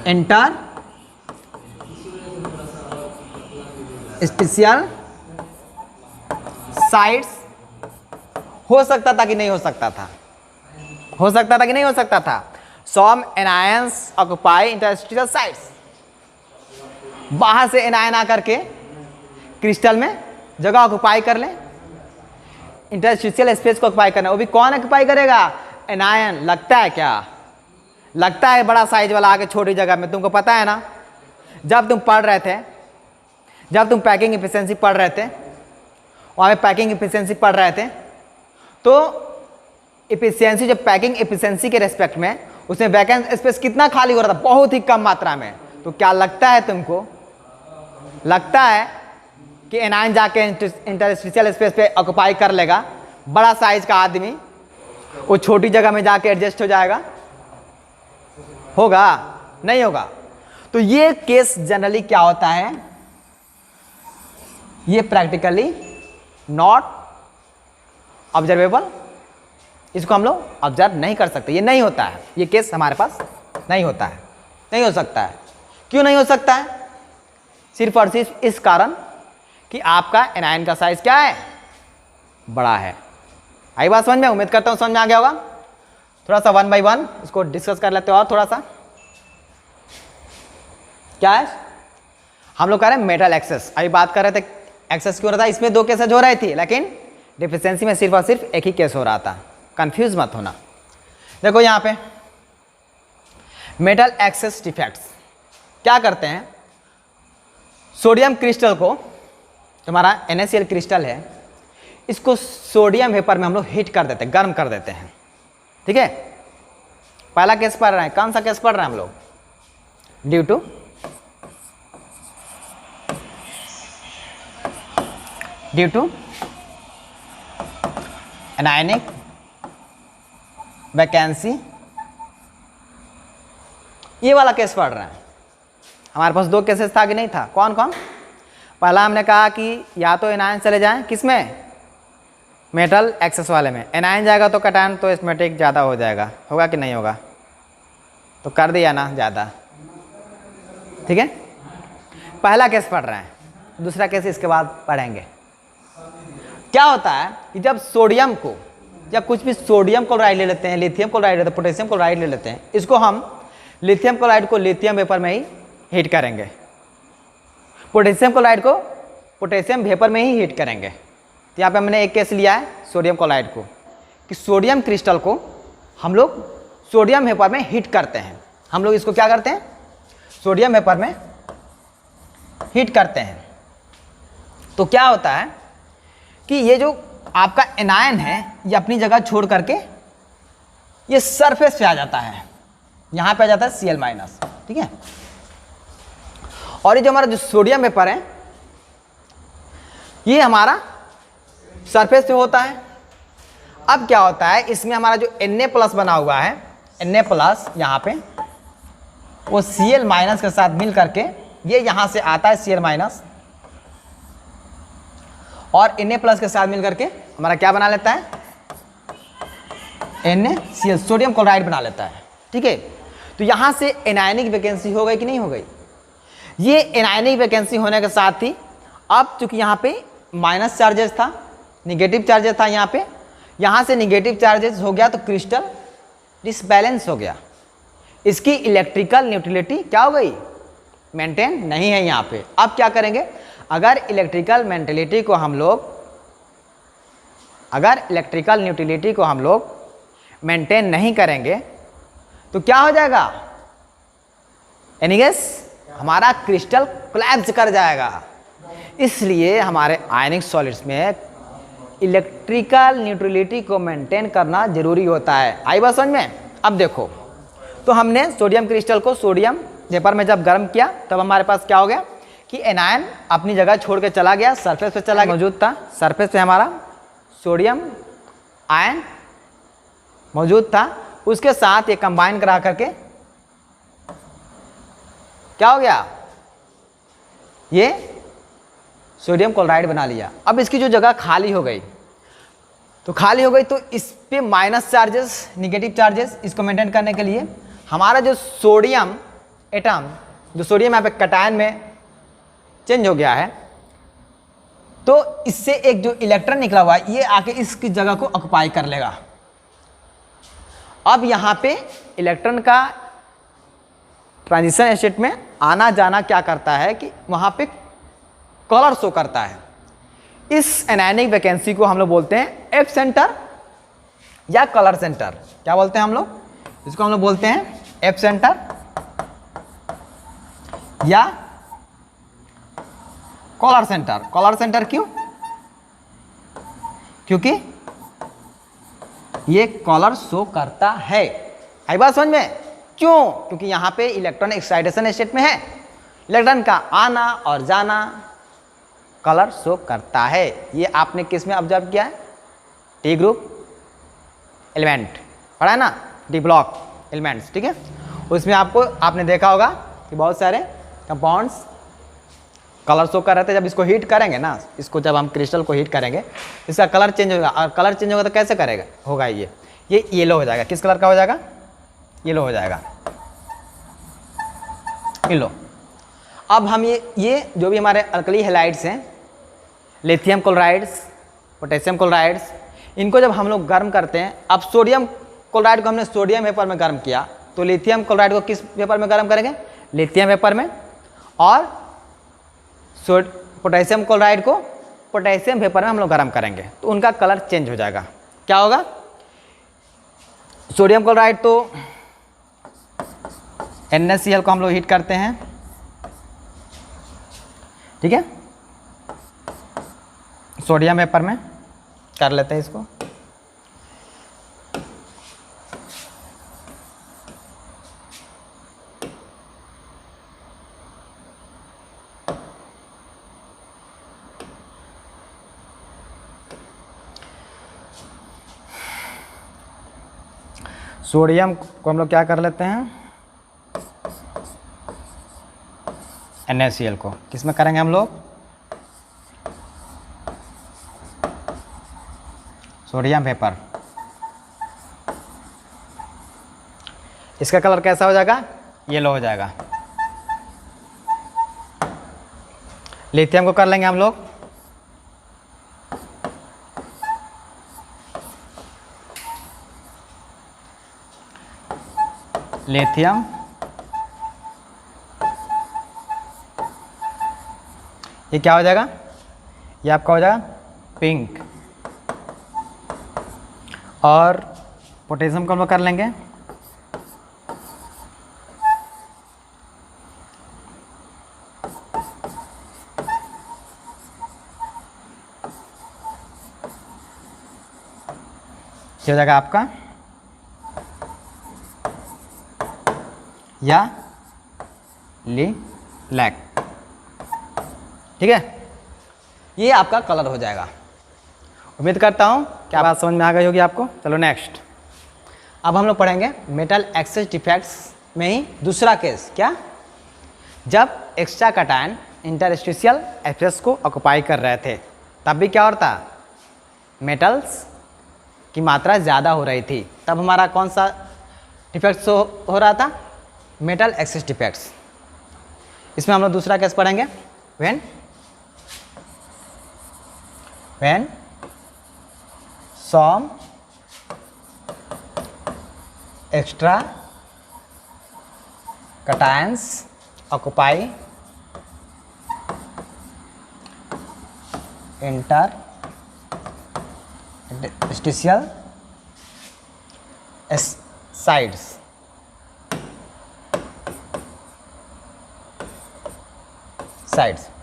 interstitial sides. हो सकता था कि नहीं हो सकता था? हो सकता था कि नहीं हो सकता था? Some anions occupy interstitial sites। बाहर से एनायन आकर के क्रिस्टल में जगह ऑक्युपाई कर लें, इंटरस्टिशियल स्पेस को ऑक्युपाई करना। वो भी कौन ऑक्युपाई करेगा? एनायन। लगता है क्या? लगता है बड़ा साइज वाला आके छोटी जगह में। तुमको पता है ना, जब तुम पढ़ रहे थे, जब तुम पैकिंग एफिशिएंसी पढ़ रहे थे, वहाँ पे पैकिंग एफिशिएंसी पढ़ रहे थे, तो एफिशिएंसी, जब पैकिंग एफिशिएंसी के रेस्पेक्ट में उसमें वैकेंट स्पेस कितना खाली हो रहा था? बहुत ही कम मात्रा में। तो क्या लगता है तुमको? लगता है कि एनायन जाके इंटरस्टिशियल स्पेस पे ऑक्युपाई कर लेगा? बड़ा साइज का आदमी वो छोटी जगह में जाके एडजस्ट हो जाएगा? होगा? नहीं होगा। तो ये केस जनरली क्या होता है? ये प्रैक्टिकली नॉट ऑब्जर्वेबल, इसको हम लोग ऑब्जर्व नहीं कर सकते, ये नहीं होता है, ये केस हमारे पास नहीं होता है, नहीं हो सकता है। क्यों नहीं हो सकता है? सिर्फ और सिर्फ इस कारण कि आपका एनायन का साइज क्या है? बड़ा है। आई बात समझ में? उम्मीद करता हूं समझ में आ गया होगा। थोड़ा सा 1 by 1 इसको डिस्कस कर लेते हैं और थोड़ा सा। क्या है, हम लोग कह रहे हैं मेटल एक्सेस, अभी बात कर रहे थे एक्सेस क्यों हो रहा था, इसमें 2 केसेज हो रही थी, लेकिन डिफिशियंसी में सिर्फ और सिर्फ एक ही केस हो रहा था। कंफ्यूज मत होना। देखो यहाँ पे मेटल एक्सेस डिफेक्ट्स क्या करते हैं, सोडियम क्रिस्टल को, तुम्हारा NaCl क्रिस्टल है, इसको सोडियम वेपर में हम लोग हीट कर देते हैं, गर्म कर देते हैं। ठीक है, पहला केस पढ़ रहे हैं, कौन सा केस पढ़ रहे हैं हम लोग, ड्यू टू एनायनिक वैकेंसी, ये वाला केस पढ़ रहे हैं। हमारे पास 2 केसेस था कि नहीं था, कौन कौन, पहला हमने कहा कि या तो एनायन चले जाएं, किसमें, मेटल एक्सेस वाले में, एनायन जाएगा तो कैटायन तो एस्मेटिक ज़्यादा हो जाएगा, होगा कि नहीं होगा, तो कर दिया ना ज़्यादा। ठीक है, पहला केस पढ़ रहे हैं, दूसरा केस इसके बाद पढ़ेंगे। क्या होता है कि जब सोडियम को या कुछ भी सोडियम क्लोराइड ले लेते हैं, लिथियम क्लोराइड लेते हैं, पोटेशियम क्लोराइड ले लेते हैं, इसको हम लिथियम क्लोराइड को लिथियम वेपर में ही हीट करेंगे, पोटेशियम क्लोराइड को पोटेशियम वेपर में ही हीट करेंगे। तो यहाँ पे हमने एक केस लिया है सोडियम क्लोराइड को, कि सोडियम क्रिस्टल को हम लोग सोडियम वेपर में हीट करते हैं। हम लोग इसको क्या करते हैं, सोडियम वेपर में हीट करते हैं। तो क्या होता है कि ये जो आपका एनायन है ये अपनी जगह छोड़ करके ये सरफेस पे आ जाता है, यहाँ पे आ जाता है Cl-। ठीक है, और ये जो हमारा जो सोडियम वेपर है ये हमारा सरफेस पे होता है। अब क्या होता है, इसमें हमारा जो Na+ बना हुआ है, Na+ यहाँ पे वो Cl- के साथ मिल करके ये यहाँ से आता है Cl- और Na+ के साथ मिल करके हमारा क्या बना लेता है, NaCl, सोडियम क्लोराइड बना लेता है। ठीक है, तो यहाँ से एनायनिक वैकेंसी हो गई कि नहीं हो गई। ये एनायनिक वैकेंसी होने के साथ ही अब चूंकि यहाँ पे माइनस चार्जेस था, निगेटिव चार्जेस था, यहाँ से निगेटिव चार्जेस हो गया तो क्रिस्टल डिसबैलेंस हो गया, इसकी इलेक्ट्रिकल न्यूट्रलिटी क्या हो गई, मेंटेन नहीं है यहाँ पे। अब क्या करेंगे, अगर इलेक्ट्रिकल न्यूट्रलिटी को हम लोग मेंटेन नहीं करेंगे तो क्या हो जाएगा, यानी गैस हमारा क्रिस्टल कोलैप्स कर जाएगा। इसलिए हमारे आयनिक सॉलिड्स में इलेक्ट्रिकल न्यूट्रलिटी को मेंटेन करना जरूरी होता है। आई बात समझ में। अब देखो, तो हमने सोडियम क्रिस्टल को सोडियम वेपर में जब गर्म किया तब हमारे पास क्या हो गया कि एनायन अपनी जगह छोड़ के चला गया, सरफेस पे चला गया, मौजूद था सरफेस पे हमारा सोडियम आयन मौजूद था, उसके साथ ये कंबाइन करा करके क्या हो गया, ये सोडियम क्लोराइड बना लिया। अब इसकी जो जगह खाली हो गई तो इस पे माइनस चार्जेस, निगेटिव चार्जेस, इसको मेंटेन करने के लिए हमारा जो सोडियम एटम, जो सोडियम यहाँ पे कैटायन में चेंज हो गया है, तो इससे एक जो इलेक्ट्रॉन निकला हुआ है ये आके इसकी जगह को ऑक्युपाई कर लेगा। अब यहाँ पे इलेक्ट्रॉन का ट्रांजिशन स्टेट में आना जाना क्या करता है कि वहाँ पे कलर शो करता है। इस एनायनिक वैकेंसी को हम लोग बोलते हैं एफ सेंटर या कलर सेंटर। क्या बोलते हैं हम लोग, इसको हम लोग बोलते हैं एफ सेंटर या कलर सेंटर। कलर सेंटर क्यों, क्योंकि ये कलर शो करता है। आई बात समझ में, क्यों, क्योंकि यहाँ पे इलेक्ट्रॉन एक्साइटेशन स्टेट में है, इलेक्ट्रॉन का आना और जाना कलर शो करता है। ये आपने किस में ऑब्जर्व किया है, टी ग्रुप एलिमेंट पढ़ा है ना, डी ब्लॉक एलिमेंट्स। ठीक है, उसमें आपने देखा होगा कि बहुत सारे कंपाउंड्स कलर शो कर रहे थे। जब इसको हीट करेंगे ना, इसको जब हम क्रिस्टल को हीट करेंगे इसका कलर चेंज होगा, और कलर चेंज होगा तो कैसे करेगा, होगा ये येलो हो जाएगा। किस कलर का हो जाएगा, येलो हो जाएगा, येलो। अब हम ये जो भी हमारे अल्कली हैलाइड्स हैं, लिथियम क्लोराइड्स, पोटेशियम क्लोराइड्स, इनको जब हम लोग गर्म करते हैं, अब सोडियम क्लोराइड को हमने सोडियम वेपर में गर्म किया, तो लिथियम क्लोराइड को किस वेपर में गर्म करेंगे? लिथियम वेपर में। और पोटेशियम क्लोराइड को पोटेशियम वेपर में हम लोग गर्म करेंगे, तो उनका कलर चेंज हो जाएगा। क्या होगा? सोडियम क्लोराइड तो NaCl को हम लोग हीट करते हैं, ठीक है, सोडियम वेपर में कर लेते हैं इसको। सोडियम को हम लोग क्या कर लेते हैं? NaCl को किस में करेंगे हम लोग? Sodium vapour. इसका कलर कैसा हो जाएगा? येलो हो जाएगा। लिथियम को कर लेंगे हम लोग लिथियम, ये क्या हो जाएगा? ये आपका हो जाएगा पिंक। और पोटेशियम को हम लोग कर लेंगे क्या हो जाएगा आपका? या लिलैक, ठीक है। ये आपका कलर हो जाएगा। उम्मीद करता हूँ क्या बात समझ में आ गई होगी आपको। चलो नेक्स्ट, अब हम लोग पढ़ेंगे मेटल एक्सेस डिफेक्ट्स में ही दूसरा केस। क्या? जब एक्स्ट्रा कैटायन इंटरस्टिशियल स्पेस को ऑक्युपाई कर रहे थे, तब भी क्या होता? मेटल्स की मात्रा ज़्यादा हो रही थी, तब हमारा कौन सा डिफेक्ट्स हो रहा था? Metal access defects. इसमें हम लोग दूसरा केस पढ़ेंगे, when some extra cations occupy interstitial sites।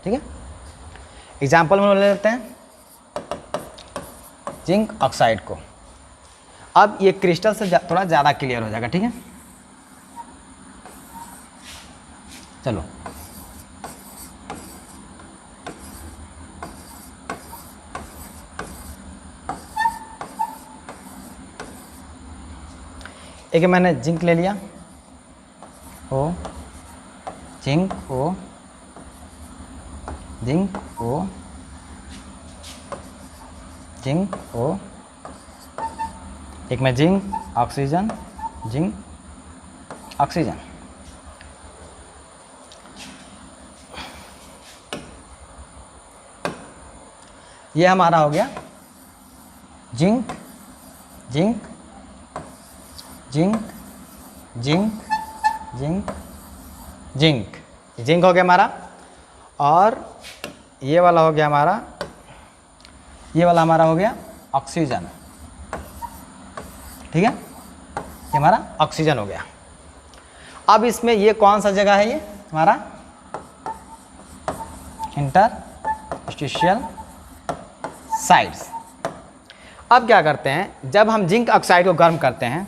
ठीक है, एग्जाम्पल में ले लेते हैं जिंक ऑक्साइड को। अब ये क्रिस्टल से थोड़ा ज़्यादा क्लियर हो जाएगा, ठीक है। चलो, एक मैंने जिंक ले लिया, ओ जिंक ओ जिंक ओ जिंक ओ, एक में जिंक ऑक्सीजन, जिंक ऑक्सीजन। ये हमारा हो गया zinc zinc zinc zinc zinc zinc zinc हो गया हमारा। और ये वाला हो गया हमारा, ये वाला हमारा हो गया ऑक्सीजन, ठीक है। ये हमारा ऑक्सीजन हो गया। अब इसमें ये कौन सा जगह है? ये हमारा इंटरस्टिशियल साइड्स। अब क्या करते हैं, जब हम जिंक ऑक्साइड को गर्म करते हैं,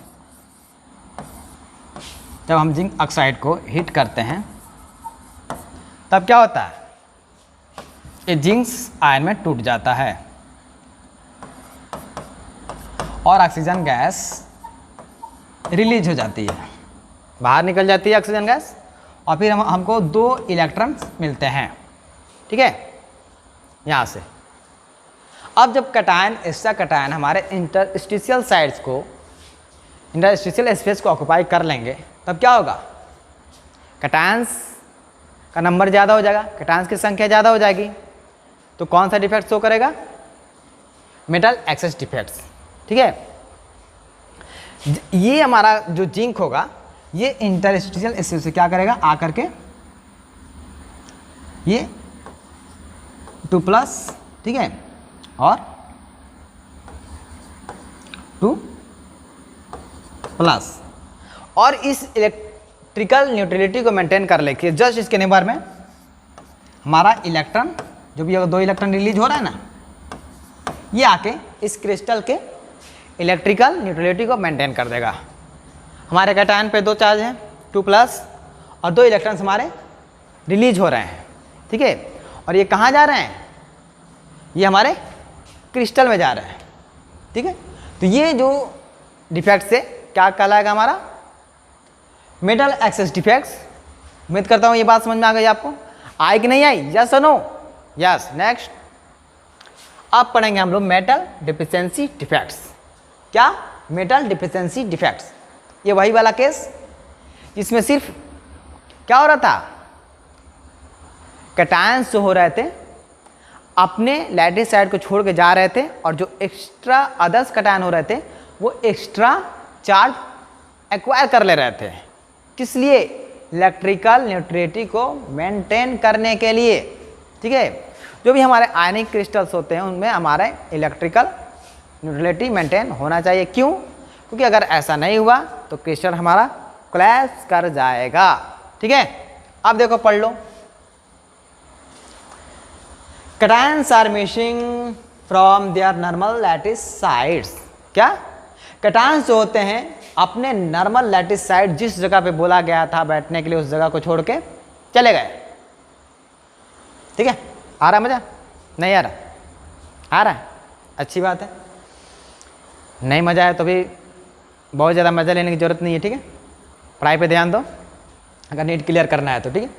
जब हम जिंक ऑक्साइड को हीट करते हैं, तब क्या होता है? ये जिंक आयन में टूट जाता है और ऑक्सीजन गैस रिलीज हो जाती है, बाहर निकल जाती है ऑक्सीजन गैस, और फिर हमको 2 इलेक्ट्रॉन्स मिलते हैं, ठीक है, यहाँ से। अब जब कैटायन, एक्स्ट्रा कैटायन हमारे इंटरस्टिशियल साइड्स को, इंटरस्टिशियल स्पेस को ऑक्युपाई कर लेंगे, तब क्या होगा? कैटायंस का नंबर ज़्यादा हो जाएगा, कैटायंस की संख्या ज़्यादा हो जाएगी, तो कौन सा डिफेक्ट शो करेगा? मेटल एक्सेस डिफेक्ट्स, ठीक है। ये हमारा जो जिंक होगा ये इंटरस्टिशियल स्पेस से क्या करेगा, आकर के ये 2+, ठीक है, और 2+, और इस इलेक्ट्रिकल न्यूट्रलिटी को मेंटेन कर लेके जस्ट इसके नेबर में हमारा इलेक्ट्रॉन, जो भी अगर 2 इलेक्ट्रॉन रिलीज हो रहा है ना, ये आके इस क्रिस्टल के इलेक्ट्रिकल न्यूट्रलिटी को मेंटेन कर देगा। हमारे कैटायन पे 2 चार्ज हैं, 2+ और 2 इलेक्ट्रॉन्स हमारे रिलीज हो रहे हैं, ठीक है, और ये कहाँ जा रहे हैं, ये हमारे क्रिस्टल में जा रहे हैं, ठीक है। तो ये जो डिफेक्ट से क्या कहलाएगा, हमारा मेटल एक्सेस डिफेक्ट्स। उम्मीद करता हूँ ये बात समझ में आ गई आपको, आई कि नहीं आई, यस और नो, यस। नेक्स्ट अब पढ़ेंगे हम लोग मेटल डिफिशियंसी डिफेक्ट्स। क्या, मेटल डिफिशियंसी डिफेक्ट्स, ये वही वाला केस जिसमें सिर्फ क्या हो रहा था, कैटायंस जो हो रहे थे अपने लैटिस साइड को छोड़ के जा रहे थे, और जो एक्स्ट्रा अदर्स कैटायन हो रहे थे वो एक्स्ट्रा चार्ज एक्वायर कर ले रहे थे। किस लिए, इलेक्ट्रिकल न्यूट्रलिटी को मेंटेन करने के लिए, ठीक है। जो भी हमारे आयनिक क्रिस्टल्स होते हैं उनमें हमारे इलेक्ट्रिकल न्यूट्रलिटी मेंटेन होना चाहिए। क्यों, क्योंकि अगर ऐसा नहीं हुआ तो क्रिस्टल हमारा कोलैप्स कर जाएगा, ठीक है। अब देखो पढ़ लो, cations are missing from there normal lattice sites. क्या, कैटायंस जो होते हैं अपने नॉर्मल लैटिस साइड, जिस जगह पे बोला गया था बैठने के लिए, उस जगह को छोड़ के चले गए, ठीक है। आ रहा मज़ा, नहीं आ रहा, आ रहा है, अच्छी बात है। नहीं मज़ा है तो भी बहुत ज़्यादा मज़ा लेने की ज़रूरत नहीं है, ठीक है। पढ़ाई पे ध्यान दो अगर नीट क्लियर करना है तो, ठीक है।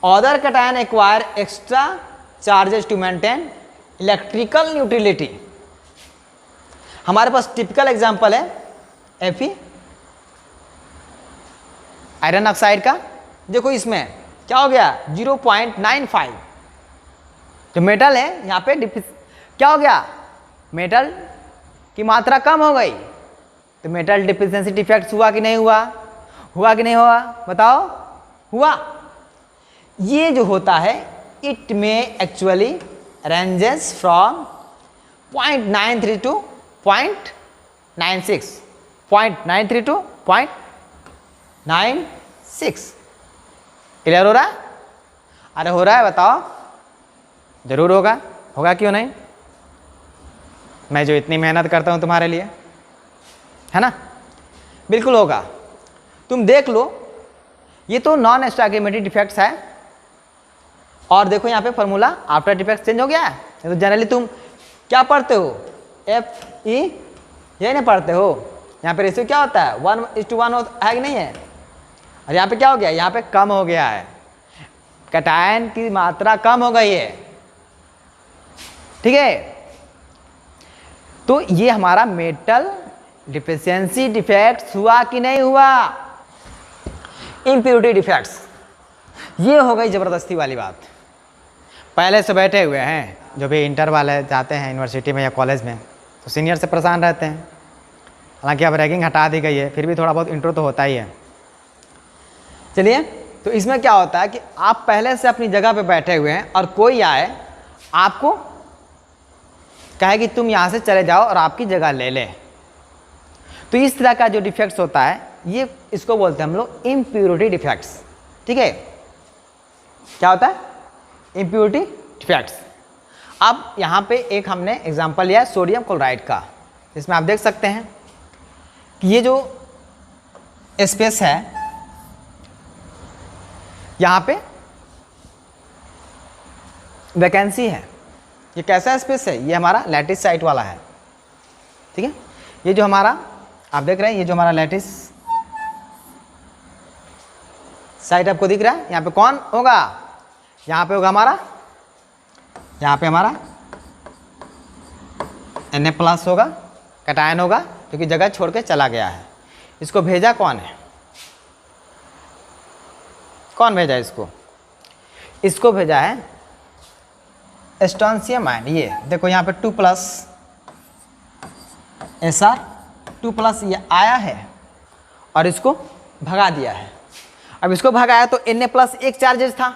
Other cation acquire extra charges to maintain electrical neutrality. हमारे पास टिपिकल एग्जांपल है Fe, आयरन ऑक्साइड का। देखो इसमें क्या हो गया, 0.95, जो मेटल है यहाँ पे क्या हो गया, मेटल की मात्रा कम हो गई, तो मेटल डिफिशियंसी डिफेक्ट्स हुआ कि नहीं हुआ, हुआ कि नहीं हुआ, बताओ, हुआ। ये जो होता है इट में actually ranges from 0.93 to 0.96, 0.93 to 0.96। Clear हो रहा है, अरे हो रहा है, बताओ, जरूर होगा, होगा क्यों नहीं, मैं जो इतनी मेहनत करता हूं तुम्हारे लिए, है ना, बिल्कुल होगा। तुम देख लो, ये तो नॉन स्टॉइकियोमेट्रिक डिफेक्ट्स है, और देखो यहाँ पे फॉर्मूला आफ्टर डिफेक्ट चेंज हो गया है। तो जनरली तुम क्या पढ़ते हो, Fe, ये नहीं पढ़ते हो, यहाँ पे रेशियो क्या होता है, 1:1 है कि नहीं है, और यहाँ पे क्या हो गया, यहाँ पे कम हो गया है, कैटायन की मात्रा कम हो गई है, ठीक है। तो ये हमारा मेटल डिफिशियंसी डिफेक्ट्स हुआ कि नहीं हुआ। इम्प्योरिटी डिफेक्ट्स, ये हो गई ज़बरदस्ती वाली बात। पहले से बैठे हुए हैं, जो भी इंटर वाले जाते हैं यूनिवर्सिटी में या कॉलेज में, तो सीनियर से परेशान रहते हैं। हालांकि अब रैगिंग हटा दी गई है, फिर भी थोड़ा बहुत इंट्रो तो होता ही है। चलिए, तो इसमें क्या होता है कि आप पहले से अपनी जगह पे बैठे हुए हैं और कोई आए आपको कहे कि तुम यहाँ से चले जाओ और आपकी जगह ले ले, तो इस तरह का जो डिफेक्ट्स होता है, ये इसको बोलते हैं हम लोग इम्प्योरिटी डिफेक्ट्स, ठीक है। क्या होता है, इम्प्योरिटी डिफेक्ट्स। अब यहाँ पे एक हमने एग्जांपल लिया है सोडियम क्लोराइड का, इसमें आप देख सकते हैं कि ये जो स्पेस है, यहाँ पे वैकेंसी है। ये कैसा स्पेस है, ये हमारा लैटिस साइट वाला है, ठीक है। ये जो हमारा आप देख रहे हैं, ये जो हमारा लैटिस साइट आपको दिख रहा है, यहाँ पे कौन होगा, यहाँ पे होगा हमारा, यहाँ पे हमारा Na+ होगा, कैटायन होगा, क्योंकि जगह छोड़ के चला गया है। इसको भेजा कौन है, कौन भेजा इसको, इसको भेजा है स्ट्रोंशियम आयन। ये देखो यहाँ पे 2+ Sr 2+ ये आया है और इसको भगा दिया है। अब इसको भगाया तो Na+ एक चार्जेस था,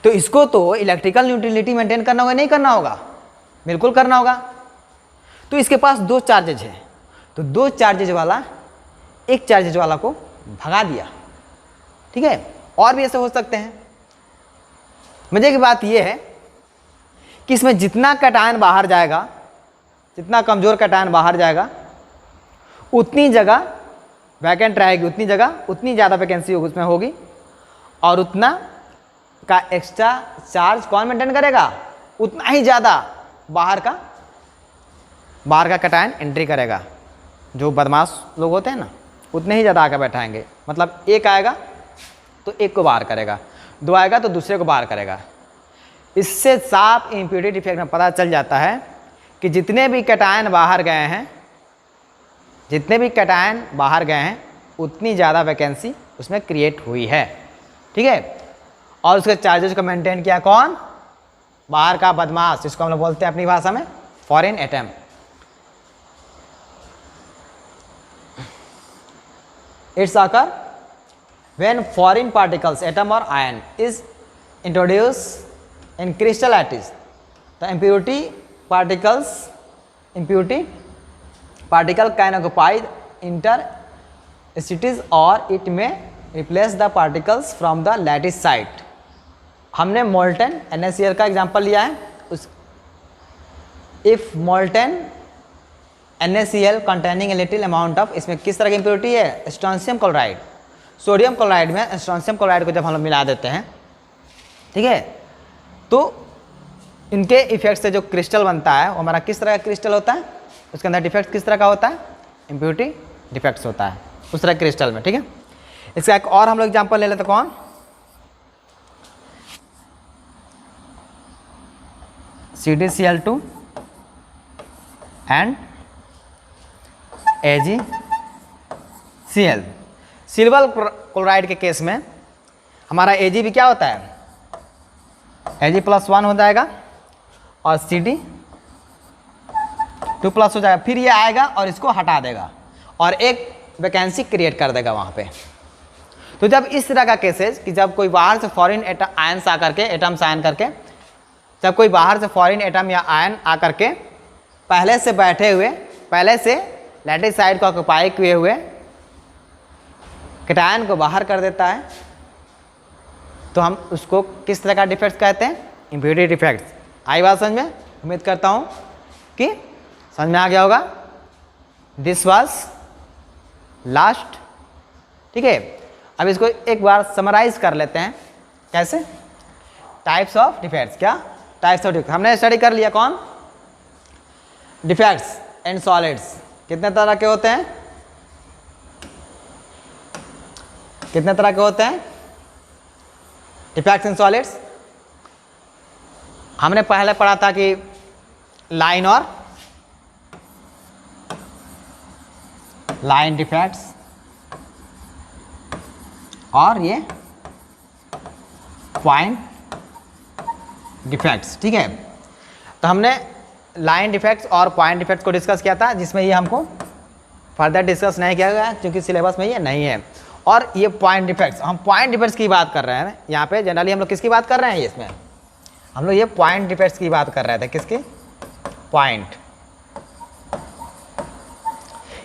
तो इसको तो इलेक्ट्रिकल न्यूट्रलिटी मेंटेन करना होगा, नहीं करना होगा? बिल्कुल करना होगा। तो इसके पास 2 चार्जेज है, तो 2 चार्जेज वाला एक चार्जेज वाला को भगा दिया। ठीक है, और भी ऐसे हो सकते हैं। मजे की बात यह है कि इसमें जितना कैटायन बाहर जाएगा, जितना कमजोर कैटायन बाहर जाएगा, उतनी जगह वैकेंट रहेगी, उतनी जगह उतनी ज़्यादा वैकेंसी उसमें होगी, और उतना का एक्स्ट्रा चार्ज कौन मेंटेन करेगा? उतना ही ज़्यादा बाहर का कैटायन एंट्री करेगा। जो बदमाश लोग होते हैं ना, उतने ही ज़्यादा आकर बैठाएंगे। मतलब एक आएगा तो एक को बाहर करेगा, 2 आएगा तो दूसरे को बाहर करेगा। इससे साफ इम्प्यूरिटी इफेक्ट में पता चल जाता है कि जितने भी कैटायन बाहर गए हैं, उतनी ज़्यादा वैकेंसी उसमें क्रिएट हुई है। ठीक है, और उसके चार्जेस को मेंटेन किया कौन? बाहर का बदमाश, जिसको हम लोग बोलते हैं अपनी भाषा में foreign atom. It's occur when foreign particles, atom or ion is introduced in crystal lattice, the impurity particle can occupy interstices or it may replace the particles from the lattice site. हमने molten NaCl का example लिया है। If molten NaCl containing a little amount of, इसमें किस तरह की impurity है? Strontium chloride. Sodium chloride में स्ट्रोंशियम क्लोराइड को जब हम लोग मिला देते हैं, ठीक है, तो इनके इफेक्ट से जो क्रिस्टल बनता है वो हमारा किस तरह का क्रिस्टल होता है? उसके अंदर डिफेक्ट किस तरह का होता है? इम्प्योरिटी डिफेक्ट्स होता है उस तरह क्रिस्टल में। ठीक है, इसका एक और हम लोग एग्जांपल ले लेते। कौन? CdCl2 and AgCl। Silver chloride के केस में हमारा Ag भी क्या होता है? Ag+1 हो जाएगा और Cd2+ हो जाएगा। फिर ये आएगा और इसको हटा देगा और एक वैकेंसी क्रिएट कर देगा वहाँ पे। तो जब इस तरह का केसेस कि जब कोई बाहर से फॉरेन आयन्स आकर के, एटम्स आयन करके, जब कोई बाहर से फॉरेन एटम या आयन आकर के पहले से बैठे हुए, पहले से लैटिस साइड को ऑक्युपाई किए हुए कैटायन को बाहर कर देता है, तो हम उसको किस तरह का डिफेक्ट्स कहते हैं? Impurity defects. आई बात समझ में? उम्मीद करता हूँ कि समझ में आ गया होगा। This was last. ठीक है, अब इसको एक बार समराइज कर लेते हैं। कैसे? Types of defects. क्या टाइप्स ऑफ डिफेक्ट्स हमने स्टडी कर लिया। कौन? डिफेक्ट्स एंड सॉलिड्स कितने तरह के होते हैं? कितने तरह के होते हैं डिफेक्ट्स एंड सॉलिड्स? हमने पहले पढ़ा था कि लाइन और लाइन डिफेक्ट्स और ये पॉइंट डिफेक्ट्स। ठीक है, तो हमने लाइन डिफेक्ट्स और पॉइंट डिफेक्ट्स को डिस्कस किया था, जिसमें ये हमको फर्दर डिस्कस नहीं किया गया क्योंकि सिलेबस में ये नहीं है। और ये पॉइंट डिफेक्ट्स, हम पॉइंट डिफेक्ट्स की बात कर रहे हैं यहाँ पे। जनरली हम लोग किसकी बात कर रहे हैं? इसमें हम लोग ये पॉइंट डिफेक्ट्स की बात कर रहे थे। किसकी? पॉइंट।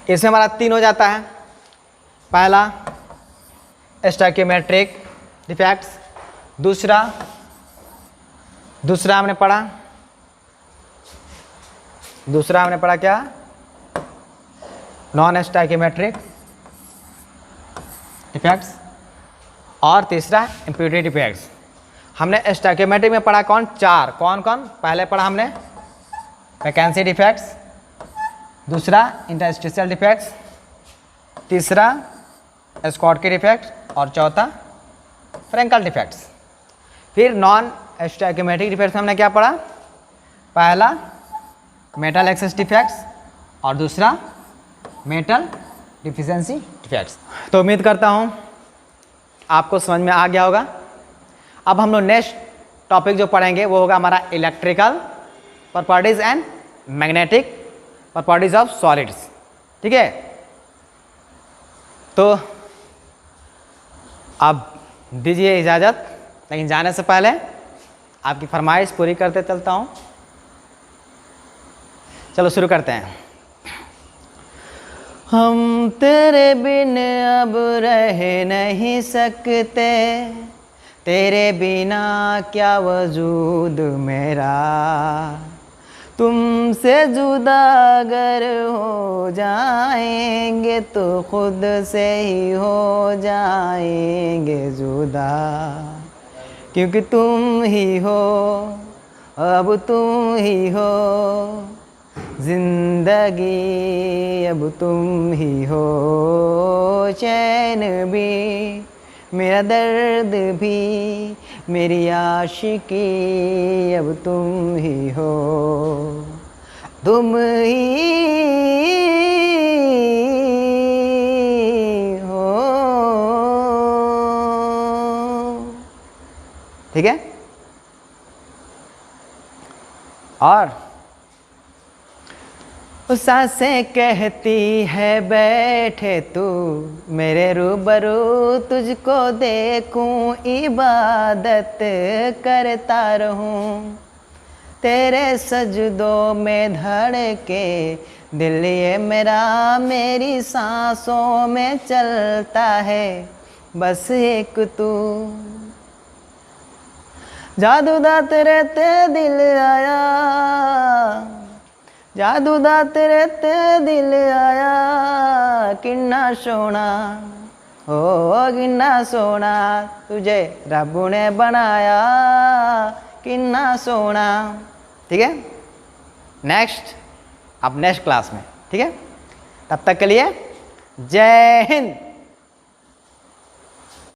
इसमें हमारा 3 हो जाता है। पहला स्टोइकियोमेट्रिक डिफेक्ट्स, दूसरा हमने पढ़ा क्या? नॉन स्टोइकियोमेट्रिक डिफेक्ट्स, और तीसरा इम्प्योरिटी डिफेक्ट्स। हमने स्टोइकियोमेट्रिक में पढ़ा कौन? 4। कौन कौन? पहले पढ़ा हमने वैकेंसी डिफेक्ट्स, दूसरा इंटरस्टिशियल डिफेक्ट्स, तीसरा स्कॉटकी डिफेक्ट और चौथा फ्रेंकल डिफेक्ट्स। फिर नॉन स्टोइकियोमेट्रिक डिफेक्ट्स हमने क्या पढ़ा? पहला मेटल एक्सेस डिफेक्ट्स और दूसरा मेटल डिफिशिएंसी डिफेक्ट्स। तो उम्मीद करता हूँ आपको समझ में आ गया होगा। अब हम लोग नेक्स्ट टॉपिक जो पढ़ेंगे वो होगा हमारा electrical properties and magnetic properties of solids. ठीक है, तो अब दीजिए इजाज़त, लेकिन जाने से पहले आपकी फरमाइश पूरी करते चलता हूँ। चलो शुरू करते हैं। हम तेरे बिन अब रह नहीं सकते, तेरे बिना क्या वजूद मेरा, तुमसे जुदा अगर हो जाएंगे तो खुद से ही हो जाएंगे जुदा, क्योंकि तुम ही हो, अब तुम ही हो जिंदगी, अब तुम ही हो चैन भी, मेरा दर्द भी, मेरी आशिकी, अब तुम ही हो, तुम ही हो। ठीक है, और सांसें कहती है बैठे तू मेरे रूबरू, तुझको देखूं इबादत करता रहूं, तेरे सजदों में धड़के दिल ये मेरा, मेरी सांसों में चलता है बस एक तू, जादूदा तेरे ते दिल आया, जादूदा तेरे ते दिल आया, किन्ना सोना ओ किन्ना सोना तुझे रब ने बनाया, किन्ना सोना। ठीक है, नेक्स्ट अब नेक्स्ट क्लास में। ठीक है, तब तक के लिए जय हिंद।